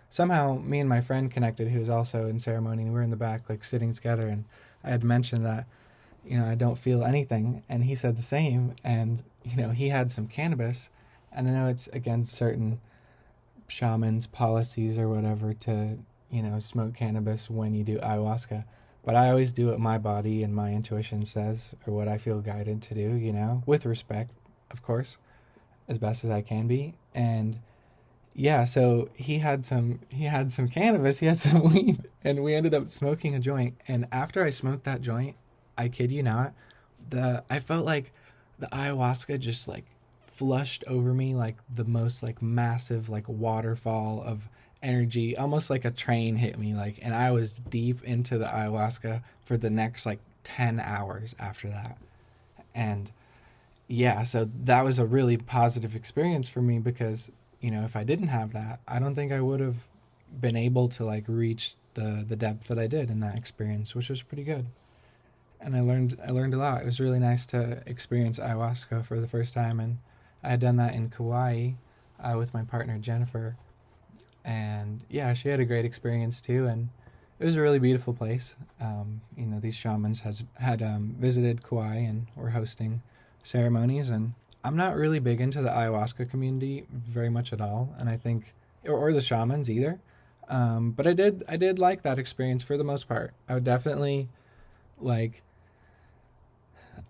somehow me and my friend connected, who was also in ceremony, and we were in the back like sitting together, and I had mentioned that I don't feel anything. And he said the same. And, he had some cannabis. And I know it's against certain shamans' policies or whatever to, smoke cannabis when you do ayahuasca. But I always do what my body and my intuition says, or what I feel guided to do, with respect, of course, as best as I can be. And yeah, so he had some cannabis, he had some weed, and we ended up smoking a joint. And after I smoked that joint, I kid you not, I felt like the ayahuasca just like flushed over me like the most like massive like waterfall of energy, almost like a train hit me, like, and I was deep into the ayahuasca for the next like 10 hours after that. And yeah, so that was a really positive experience for me because, if I didn't have that, I don't think I would have been able to like reach the depth that I did in that experience, which was pretty good. And I learned a lot. It was really nice to experience ayahuasca for the first time, and I had done that in Kauai with my partner Jennifer, and yeah, she had a great experience too, and it was a really beautiful place. These shamans had visited Kauai and were hosting ceremonies, and I'm not really big into the ayahuasca community very much at all, and I think, or the shamans either, but I did like that experience for the most part. I would definitely like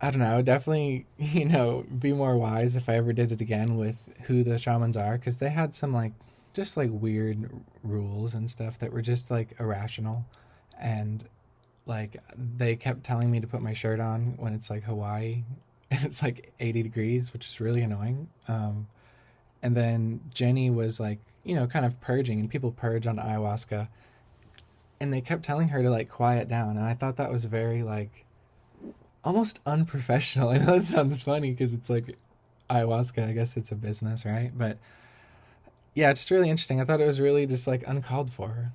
I don't know. I would definitely, be more wise if I ever did it again with who the shamans are, because they had some like, just like weird rules and stuff that were just like irrational, and like they kept telling me to put my shirt on when it's like Hawaii, and it's like 80 degrees, which is really annoying. And then Jenny was like, kind of purging, and people purge on ayahuasca, and they kept telling her to like quiet down, and I thought that was very like almost unprofessional. I know that sounds funny because it's like ayahuasca. I guess it's a business, right? But Yeah, it's really interesting. I thought it was really just like uncalled for.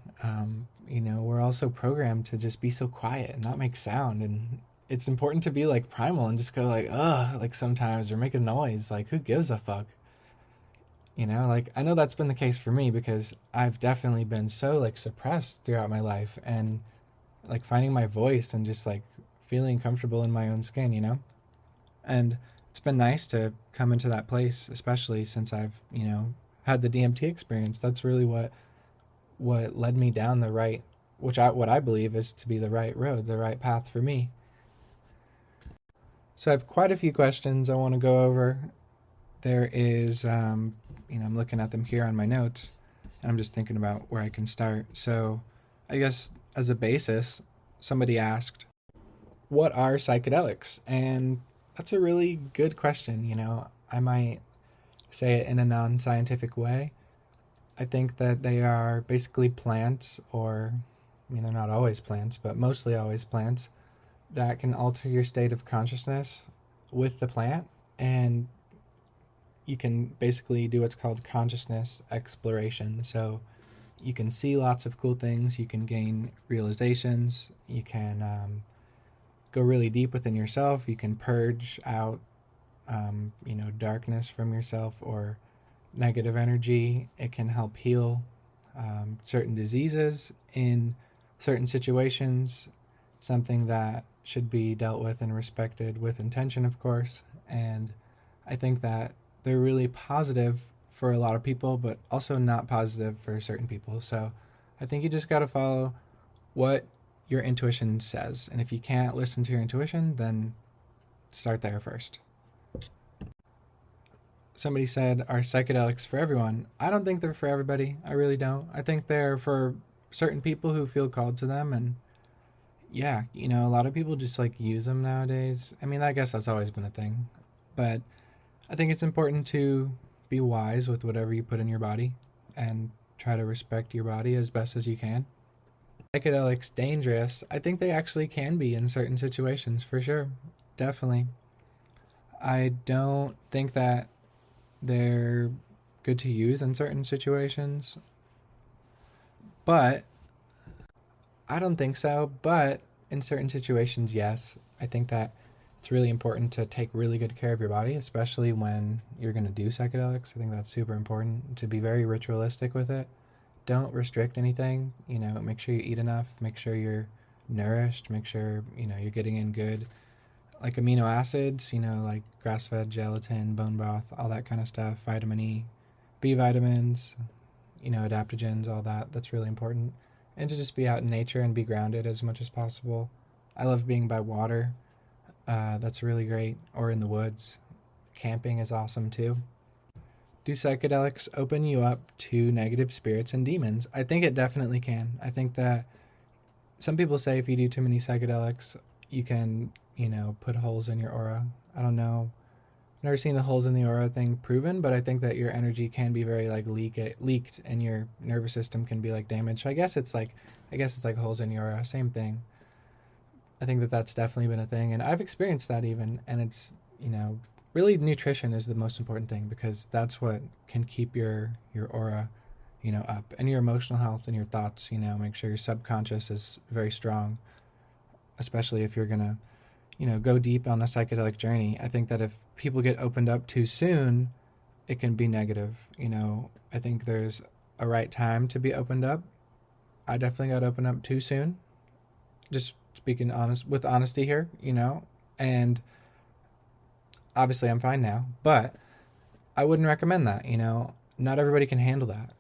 We're also programmed to just be so quiet and not make sound, and it's important to be like primal and just go like ugh, like sometimes, or make a noise. Like who gives a fuck? Like I know that's been the case for me because I've definitely been so like suppressed throughout my life, and like finding my voice and just like feeling comfortable in my own skin. And it's been nice to come into that place, especially since I've had the DMT experience. That's really what led me down the right, what I believe is to be the right road, the right path for me. So I have quite a few questions I want to go over. There is, I'm looking at them here on my notes, and I'm just thinking about where I can start. So I guess as a basis, somebody asked, what are psychedelics? And that's a really good question. I might say it in a non scientific way. I think that they are basically plants, or, I mean, they're not always plants, but mostly always plants, that can alter your state of consciousness with the plant. And you can basically do what's called consciousness exploration. So you can see lots of cool things, you can gain realizations, you can go really deep within yourself, you can purge out, darkness from yourself or negative energy. It can help heal certain diseases in certain situations, something that should be dealt with and respected with intention, of course. And I think that they're really positive for a lot of people, but also not positive for certain people. So I think you just got to follow what your intuition says. And if you can't listen to your intuition, then start there first. Somebody said, are psychedelics for everyone? I don't think they're for everybody. I really don't. I think they're for certain people who feel called to them. And yeah, a lot of people just like use them nowadays. I mean, I guess that's always been a thing. But I think it's important to be wise with whatever you put in your body and try to respect your body as best as you can. Psychedelics dangerous? I think they actually can be in certain situations, for sure. Definitely. I don't think that they're good to use in certain situations, but I don't think so. But in certain situations, yes. I think that it's really important to take really good care of your body, especially when you're going to do psychedelics. I think that's super important to be very ritualistic with it. Don't restrict anything. Make sure you eat enough, make sure you're nourished, make sure, you're getting in good like amino acids, like grass fed gelatin, bone broth, all that kind of stuff, vitamin E, B vitamins, adaptogens, all that. That's really important. And to just be out in nature and be grounded as much as possible. I love being by water. That's really great. Or in the woods. Camping is awesome too. Do psychedelics open you up to negative spirits and demons? I think it definitely can. I think that some people say if you do too many psychedelics, you can, put holes in your aura. I don't know. I've never seen the holes in the aura thing proven, but I think that your energy can be very like leaked, and your nervous system can be like damaged. So I guess it's like holes in your aura, same thing. I think that that's definitely been a thing, and I've experienced that even, and it's really nutrition is the most important thing because that's what can keep your aura up, and your emotional health and your thoughts. Make sure your subconscious is very strong, especially if you're gonna go deep on a psychedelic journey. I think that if people get opened up too soon, it can be negative. I think there's a right time to be opened up. I definitely got opened up too soon. Just speaking honest with honesty here, and obviously I'm fine now, but I wouldn't recommend that. Not everybody can handle that.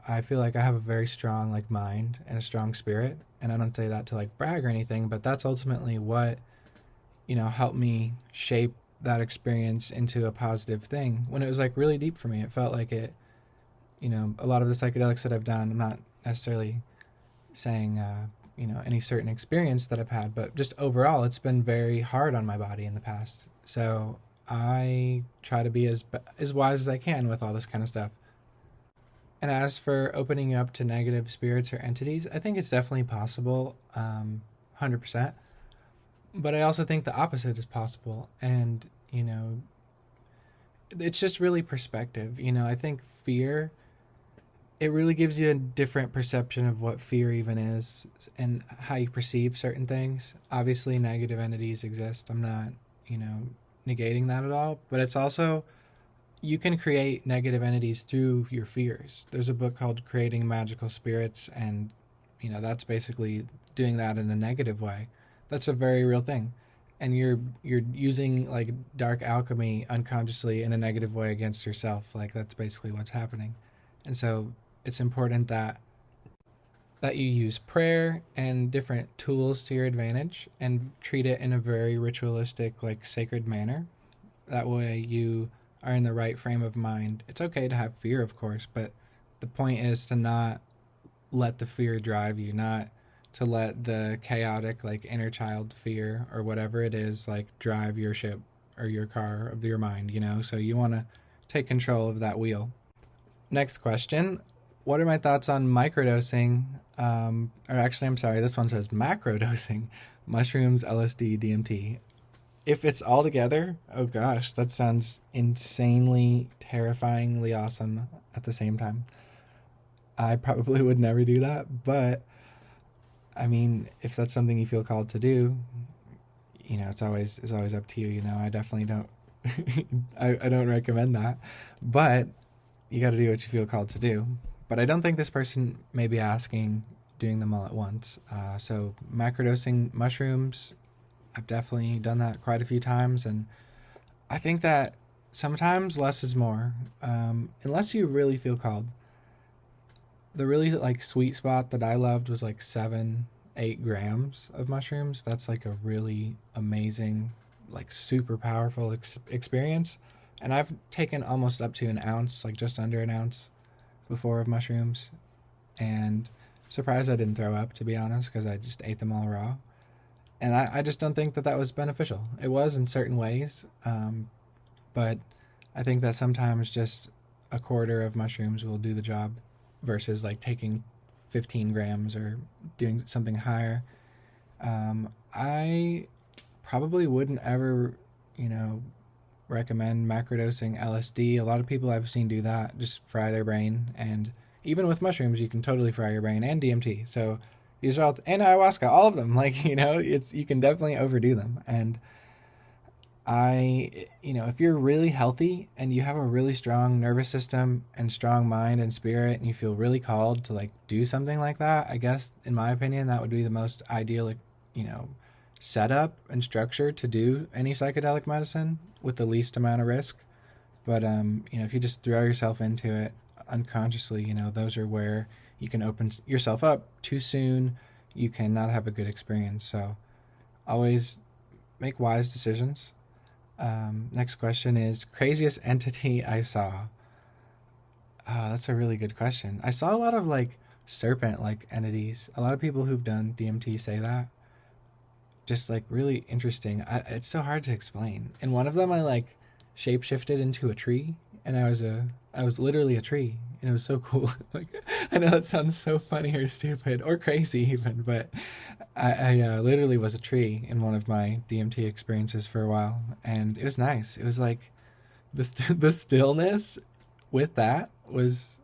I feel like I have a very strong like mind and a strong spirit, and I don't say that to like brag or anything, but that's ultimately what helped me shape that experience into a positive thing. When it was like really deep for me, it felt like it. A lot of the psychedelics that I've done, I'm not necessarily saying any certain experience that I've had, but just overall, it's been very hard on my body in the past. So I try to be as wise as I can with all this kind of stuff. And as for opening you up to negative spirits or entities, I think it's definitely possible, 100%. But I also think the opposite is possible. And, it's just really perspective. I think fear it really gives you a different perception of what fear even is and how you perceive certain things. Obviously, negative entities exist. I'm not, you know, negating that at all. But it's also, you can create negative entities through your fears. There's a book called Creating Magical Spirits, and, you know, that's basically doing that in a negative way. That's a very real thing. And you're using like dark alchemy unconsciously in a negative way against yourself. Like that's basically what's happening. And so it's important that you use prayer and different tools to your advantage and treat it in a very ritualistic, like sacred manner. That way you are in the right frame of mind. It's okay to have fear, of course, but the point is to not let the fear drive you, not to let the chaotic, like inner child fear or whatever it is, like drive your ship or your car of your mind, you know? So you want to take control of that wheel. Next question. What are my thoughts on microdosing? Or actually, I'm sorry, this one says macrodosing mushrooms, LSD, DMT. If it's all together, oh gosh, that sounds insanely, terrifyingly awesome at the same time. I probably would never do that, but I mean, if that's something you feel called to do, you know, it's always up to you. You know, I definitely don't, I don't recommend that, but you got to do what you feel called to do. But I don't think this person may be asking doing them all at once. So macrodosing mushrooms, I've definitely done that quite a few times, and I think that sometimes less is more, unless you really feel called. The really like sweet spot that I loved was like 7, 8 grams of mushrooms. That's like a really amazing, like super powerful experience. And I've taken almost up to an ounce, like just under an ounce before of mushrooms. And I'm surprised I didn't throw up, to be honest, because I just ate them all raw. And I just don't think that that was beneficial. It was in certain ways, but I think that sometimes just a quarter of mushrooms will do the job versus like taking 15 grams or doing something higher. I probably wouldn't ever, you know, recommend macrodosing LSD. A lot of people I've seen do that, just fry their brain. And even with mushrooms, you can totally fry your brain, and DMT. So these are all, and ayahuasca, all of them. Like, you know, it's, you can definitely overdo them. And you know, if you're really healthy and you have a really strong nervous system and strong mind and spirit, and you feel really called to like do something like that, I guess, in my opinion, that would be the most ideal, you know, setup and structure to do any psychedelic medicine with the least amount of risk. But, you know, if you just throw yourself into it unconsciously, you know, those are where you can open yourself up too soon. You cannot have a good experience. So always make wise decisions. Next question is craziest entity I saw. That's a really good question. I saw a lot of like serpent like entities. A lot of people who've done DMT say that. Just like really interesting. It's so hard to explain. In one of them, I like shapeshifted into a tree, and I was literally a tree, and it was so cool. Like, I know that sounds so funny or stupid or crazy even, but I literally was a tree in one of my DMT experiences for a while, and it was nice. It was like the stillness with that was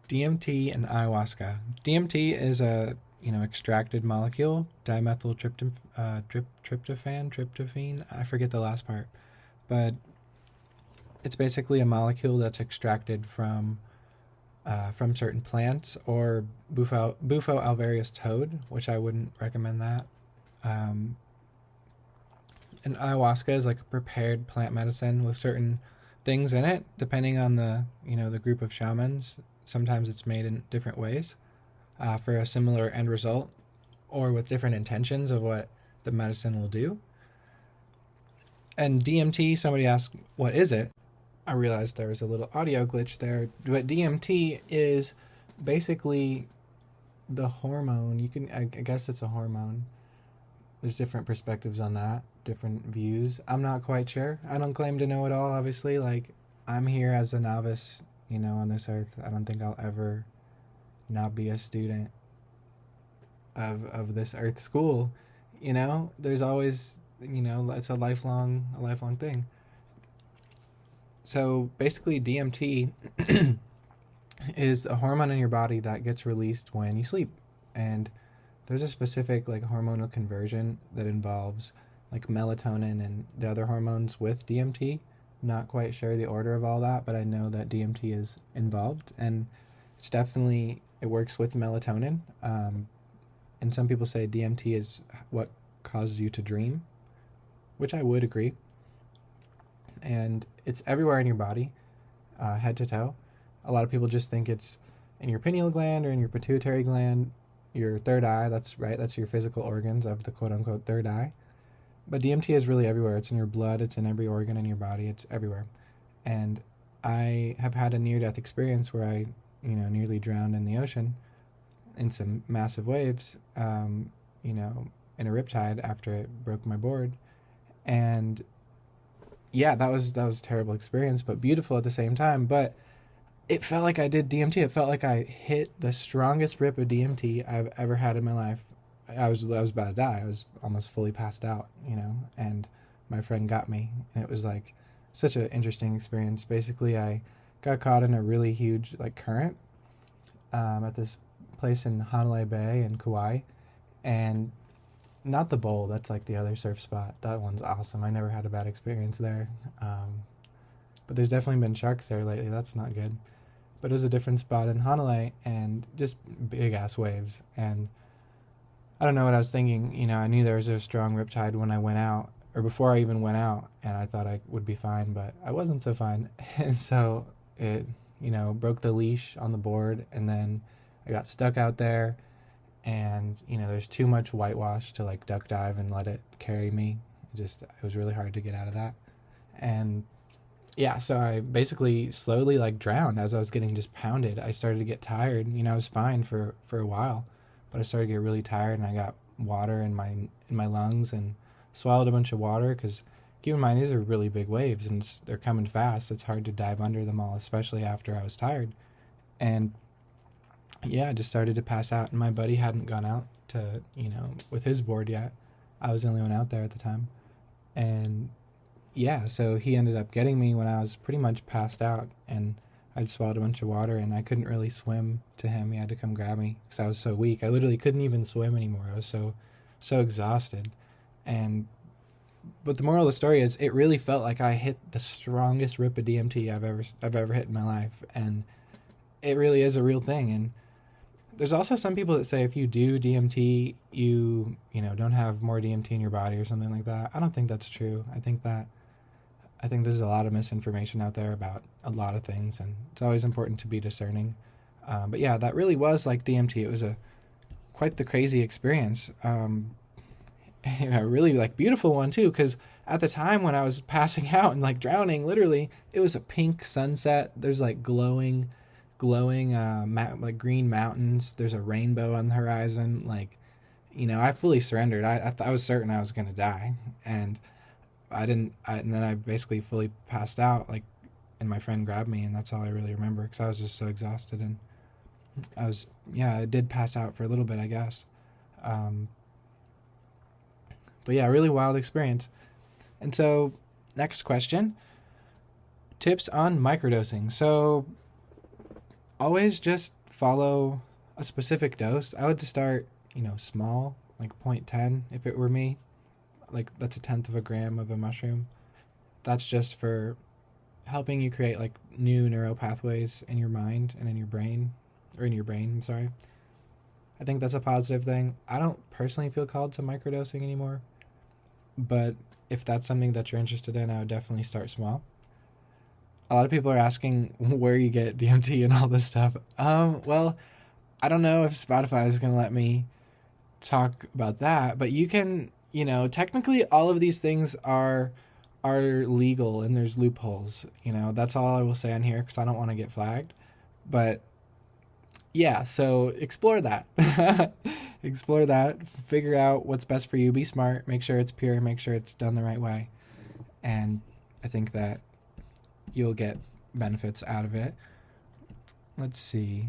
DMT and ayahuasca. DMT is a, you know, extracted molecule, tryptophan. I forget the last part, but it's basically a molecule that's extracted from certain plants, or Bufo alvarius toad, which I wouldn't recommend that. Um, and ayahuasca is like a prepared plant medicine with certain things in it, depending on the, you know, the group of shamans. Sometimes it's made in different ways for a similar end result, or with different intentions of what the medicine will do. And DMT, somebody asked, what is it? I realized there was a little audio glitch there, but DMT is basically the hormone. You can, I guess it's a hormone. There's different perspectives on that, different views. I'm not quite sure. I don't claim to know it all, obviously. Like, I'm here as a novice, you know, on this earth. I don't think I'll ever not be a student of this earth school. You know, there's always, you know, it's a lifelong thing. So basically, DMT is a hormone in your body that gets released when you sleep. And there's a specific like hormonal conversion that involves like melatonin and the other hormones with DMT. Not quite sure the order of all that, but I know that DMT is involved, and it's definitely, it works with melatonin. And some people say DMT is what causes you to dream, which I would agree. And it's everywhere in your body, head to toe. A lot of people just think it's in your pineal gland or in your pituitary gland, your third eye. That's right, that's your physical organs of the quote unquote third eye. But DMT is really everywhere. It's in your blood. It's in every organ in your body. It's everywhere. And I have had a near-death experience where I, nearly drowned in the ocean in some massive waves, in a riptide after it broke my board. And yeah, that was a terrible experience, but beautiful at the same time. But it felt like I did DMT. It felt like I hit the strongest rip of DMT I've ever had in my life. I was about to die. I was almost fully passed out, and my friend got me, and it was like such an interesting experience. Basically, I got caught in a really huge like current at this place in Hanalei Bay in Kauai, and not the bowl. That's like the other surf spot. That one's awesome. I never had a bad experience there, but there's definitely been sharks there lately. That's not good. But it was a different spot in Hanalei, and just big ass waves. And I don't know what I was thinking. I knew there was a strong riptide when I went out, or before I even went out, and I thought I would be fine, but I wasn't so fine. And so it, broke the leash on the board, and then I got stuck out there, and, there's too much whitewash to like duck dive and let it carry me. It was really hard to get out of that. And yeah, so I basically slowly like drowned as I was getting just pounded. I started to get tired. I was fine for a while, but I started to get really tired, and I got water in my lungs and swallowed a bunch of water, because keep in mind, these are really big waves and they're coming fast. It's hard to dive under them all, especially after I was tired. And yeah, I just started to pass out, and my buddy hadn't gone out to, with his board yet. I was the only one out there at the time. And yeah, so he ended up getting me when I was pretty much passed out, and I'd swallowed a bunch of water, and I couldn't really swim to him. He had to come grab me because I was so weak. I literally couldn't even swim anymore. I was so exhausted. But the moral of the story is, it really felt like I hit the strongest rip of DMT I've ever hit in my life, and it really is a real thing. And there's also some people that say if you do DMT, you don't have more DMT in your body or something like that. I don't think that's true. I think there's a lot of misinformation out there about a lot of things, and it's always important to be discerning. But yeah, that really was like DMT. It was quite the crazy experience. A really like beautiful one too, because at the time when I was passing out and like drowning, literally, it was a pink sunset. There's like glowing like green mountains. There's a rainbow on the horizon. Like, I fully surrendered. I was certain I was gonna die, and and then I basically fully passed out, like, and my friend grabbed me, and that's all I really remember, because I was just so exhausted. And I did pass out for a little bit, I guess. But yeah, really wild experience. And so, next question, tips on microdosing. So always just follow a specific dose. I would just start, small, like 0.10 if it were me. Like, that's 1/10 of a gram of a mushroom. That's just for helping you create like new neural pathways in your mind and in your brain, I'm sorry. I think that's a positive thing. I don't personally feel called to microdosing anymore, but if that's something that you're interested in, I would definitely start small. A lot of people are asking where you get DMT and all this stuff. Well, I don't know if Spotify is going to let me talk about that, but you can, technically all of these things are legal, and there's loopholes. That's all I will say on here, because I don't want to get flagged. But yeah, so explore that. Explore that. Figure out what's best for you. Be smart. Make sure it's pure. Make sure it's done the right way. And I think that you'll get benefits out of it. Let's see.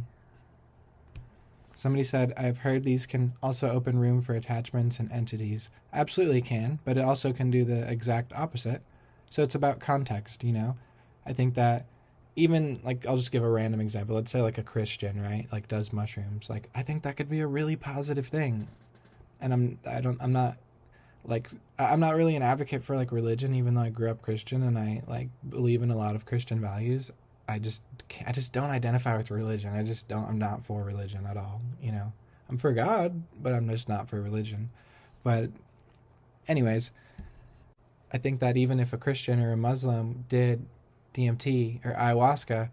Somebody said, I've heard these can also open room for attachments and entities. Absolutely can, but it also can do the exact opposite. So it's about context, I I think that even like, I'll just give a random example. Let's say like a Christian, right? Like does mushrooms. Like I think that could be a really positive thing. And I'm not really an advocate for like religion, even though I grew up Christian and I like believe in a lot of Christian values. I just don't identify with religion. I'm not for religion at all. You know, I'm for God, but I'm just not for religion. But anyways, I think that even if a Christian or a Muslim did DMT or ayahuasca,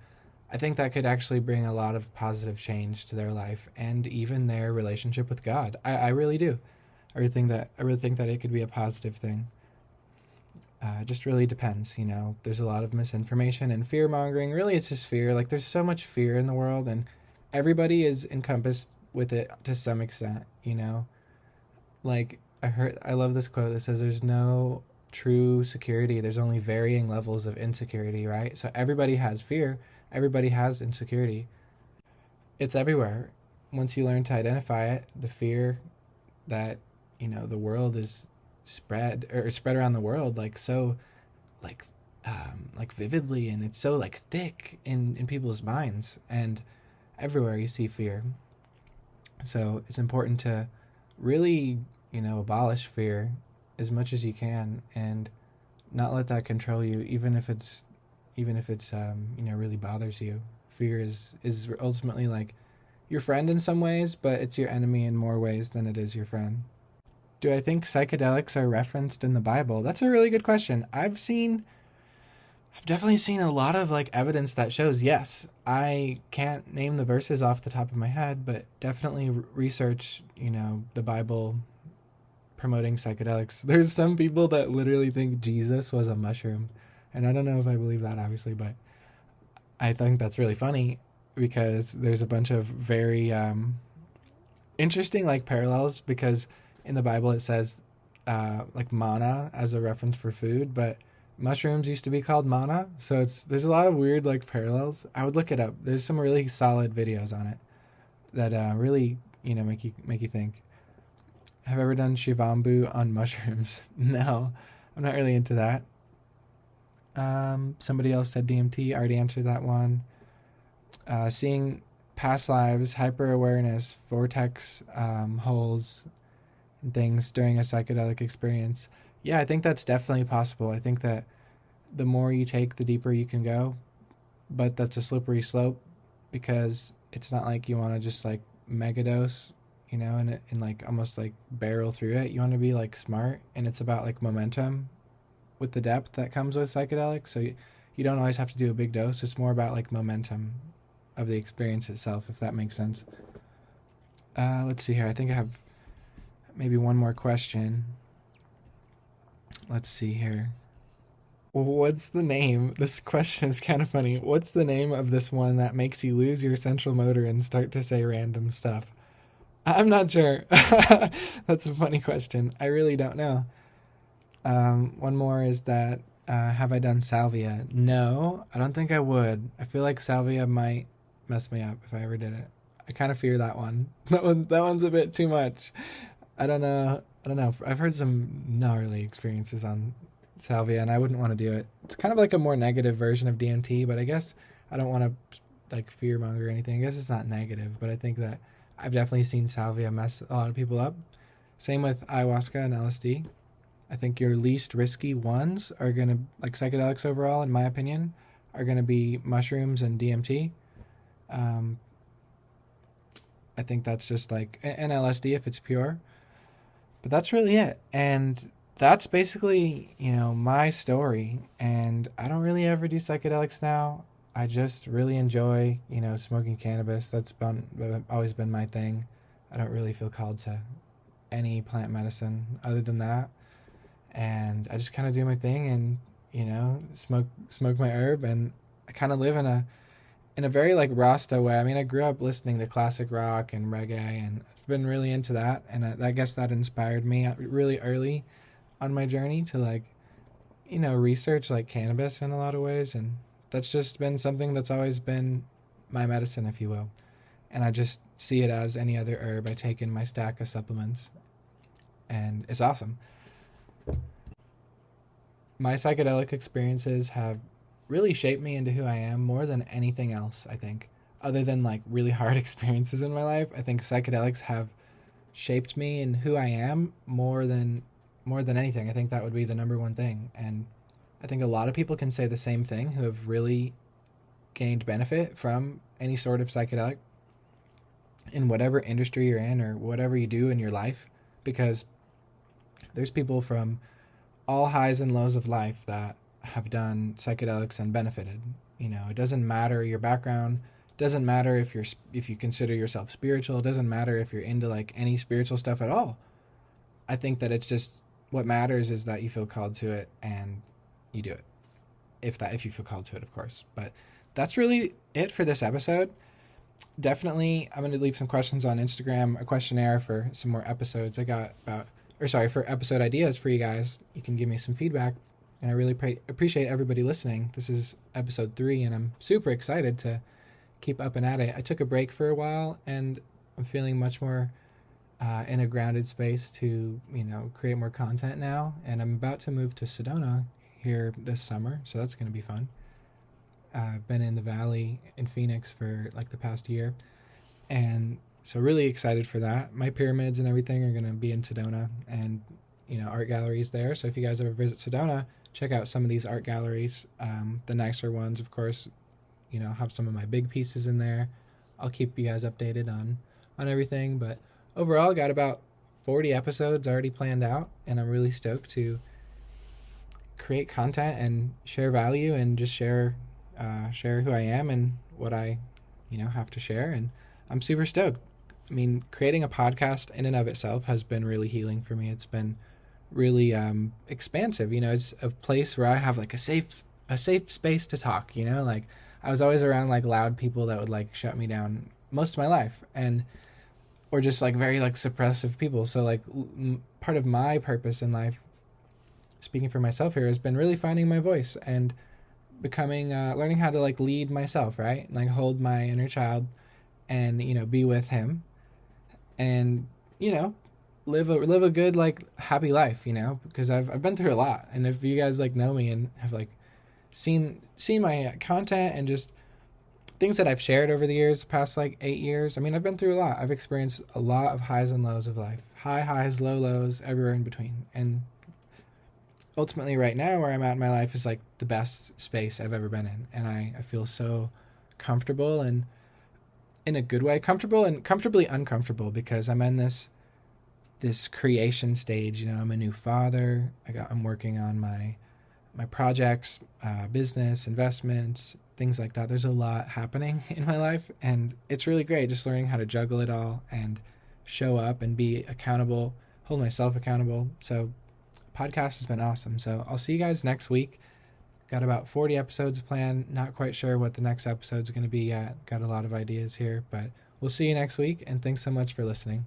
I think that could actually bring a lot of positive change to their life and even their relationship with God. I really do. I really think that it could be a positive thing. It just really depends, you know. There's a lot of misinformation and fear mongering. Really, it's just fear. Like, there's so much fear in the world, and everybody is encompassed with it to some extent, you know. Like, I love this quote that says, "There's no true security. There's only varying levels of insecurity," right? So everybody has fear. Everybody has insecurity. It's everywhere. Once you learn to identify it, the fear that, you know, the world is spread around the world like so like vividly, and it's so like thick in people's minds, and everywhere you see fear. So it's important to really, you know, abolish fear as much as you can and not let that control you, even if it's you know, really bothers you. Fear is ultimately like your friend in some ways, but it's your enemy in more ways than it is your friend. Do I think psychedelics are referenced in the Bible? That's a really good question. I've definitely seen a lot of like evidence that shows yes. I can't name the verses off the top of my head, but definitely research, you know, the Bible promoting psychedelics. There's some people that literally think Jesus was a mushroom, and I don't know if I believe that, obviously, but I think that's really funny because there's a bunch of very interesting like parallels, because in the Bible it says like manna as a reference for food, but mushrooms used to be called manna. So there's a lot of weird like parallels. I would look it up. There's some really solid videos on it that really, you know, make you think. Have I ever done shivambu on mushrooms? No, I'm not really into that. Somebody else said DMT. I already answered that one. Seeing past lives, hyper awareness, vortex holes, and things during a psychedelic experience. Yeah, I think that's definitely possible. I think that the more you take, the deeper you can go, but that's a slippery slope because it's not like you want to just like megadose, you know, and like almost like barrel through it. You want to be like smart, and it's about like momentum with the depth that comes with psychedelics. So you don't always have to do a big dose. It's more about like momentum of the experience itself, if that makes sense. Let's see here. I think I have maybe one more question. Let's see here. What's the name? This question is kind of funny. What's the name of this one that makes you lose your central motor and start to say random stuff? I'm not sure. That's a funny question. I really don't know. One more is that have I done salvia? No, I don't think I would. I feel like salvia might mess me up if I ever did it. I kind of fear that one. That one's a bit too much. I don't know. I've heard some gnarly experiences on salvia, and I wouldn't want to do it. It's kind of like a more negative version of DMT, but I guess I don't want to like fear monger or anything. I guess it's not negative, but I think that I've definitely seen salvia mess a lot of people up. Same with ayahuasca and LSD. I think your least risky ones are going to, like psychedelics overall, in my opinion, are going to be mushrooms and DMT. I think that's just like an LSD if it's pure. But that's really it. And that's basically, you know, my story. And I don't really ever do psychedelics now. I just really enjoy, you know, smoking cannabis. Always been my thing. I don't really feel called to any plant medicine other than that. And I just kind of do my thing and, you know, smoke my herb, and I kind of live in a very like Rasta way. I mean, I grew up listening to classic rock and reggae, and I've been really into that, and I guess that inspired me really early on my journey to like, you know, research like cannabis in a lot of ways, and that's just been something that's always been my medicine, if you will. And I just see it as any other herb I take in my stack of supplements, and it's awesome. My psychedelic experiences have really shaped me into who I am more than anything else, I think. Other than like really hard experiences in my life, I think psychedelics have shaped me and who I am more than anything. I think that would be the number one thing. And I think a lot of people can say the same thing who have really gained benefit from any sort of psychedelic in whatever industry you're in or whatever you do in your life, because there's people from all highs and lows of life that have done psychedelics and benefited. It doesn't matter your background. It doesn't matter if you consider yourself spiritual. It doesn't matter if you're into like any spiritual stuff at all. I think that it's just what matters is that you feel called to it and you do it. If you feel called to it, of course. But that's really it for this episode. Definitely, I'm going to leave some questions on Instagram, a questionnaire for some more episodes. For episode ideas for you guys. You can give me some feedback, and I really appreciate everybody listening. This is episode 3, and I'm super excited to keep up and at it. I took a break for a while, and I'm feeling much more in a grounded space to, create more content now. And I'm about to move to Sedona here this summer, so that's going to be fun. I've been in the Valley in Phoenix for like the past year, and so really excited for that. My pyramids and everything are going to be in Sedona, and art galleries there. So if you guys ever visit Sedona, check out some of these art galleries. The nicer ones, of course, have some of my big pieces in there. I'll keep you guys updated on everything, but overall got about 40 episodes already planned out, and I'm really stoked to create content and share value and just share who I am and what I have to share. And I'm super stoked. I mean, creating a podcast in and of itself has been really healing for me. It's been really expansive. It's a place where I have like a safe space to talk. Like I was always around like loud people that would like shut me down most of my life, or just like very like suppressive people. So like part of my purpose in life, speaking for myself here, has been really finding my voice and becoming learning how to like lead myself, right? Like hold my inner child and be with him and live a good like happy life, because I've been through a lot. And if you guys like know me and have like seen my content and just things that I've shared over the years, the past like 8 years, I mean, I've been through a lot. I've experienced a lot of highs and lows of life, high highs, low lows, everywhere in between. And ultimately right now where I'm at in my life is like the best space I've ever been in. And I feel so comfortable, and in a good way, comfortable and comfortably uncomfortable, because I'm in this creation stage. I'm a new father. I'm working on my projects, business, investments, things like that. There's a lot happening in my life, and it's really great just learning how to juggle it all and show up and be accountable, hold myself accountable. So podcast has been awesome. So I'll see you guys next week. Got about 40 episodes planned. Not quite sure what the next episode's going to be yet. Got a lot of ideas here, but we'll see you next week, and thanks so much for listening.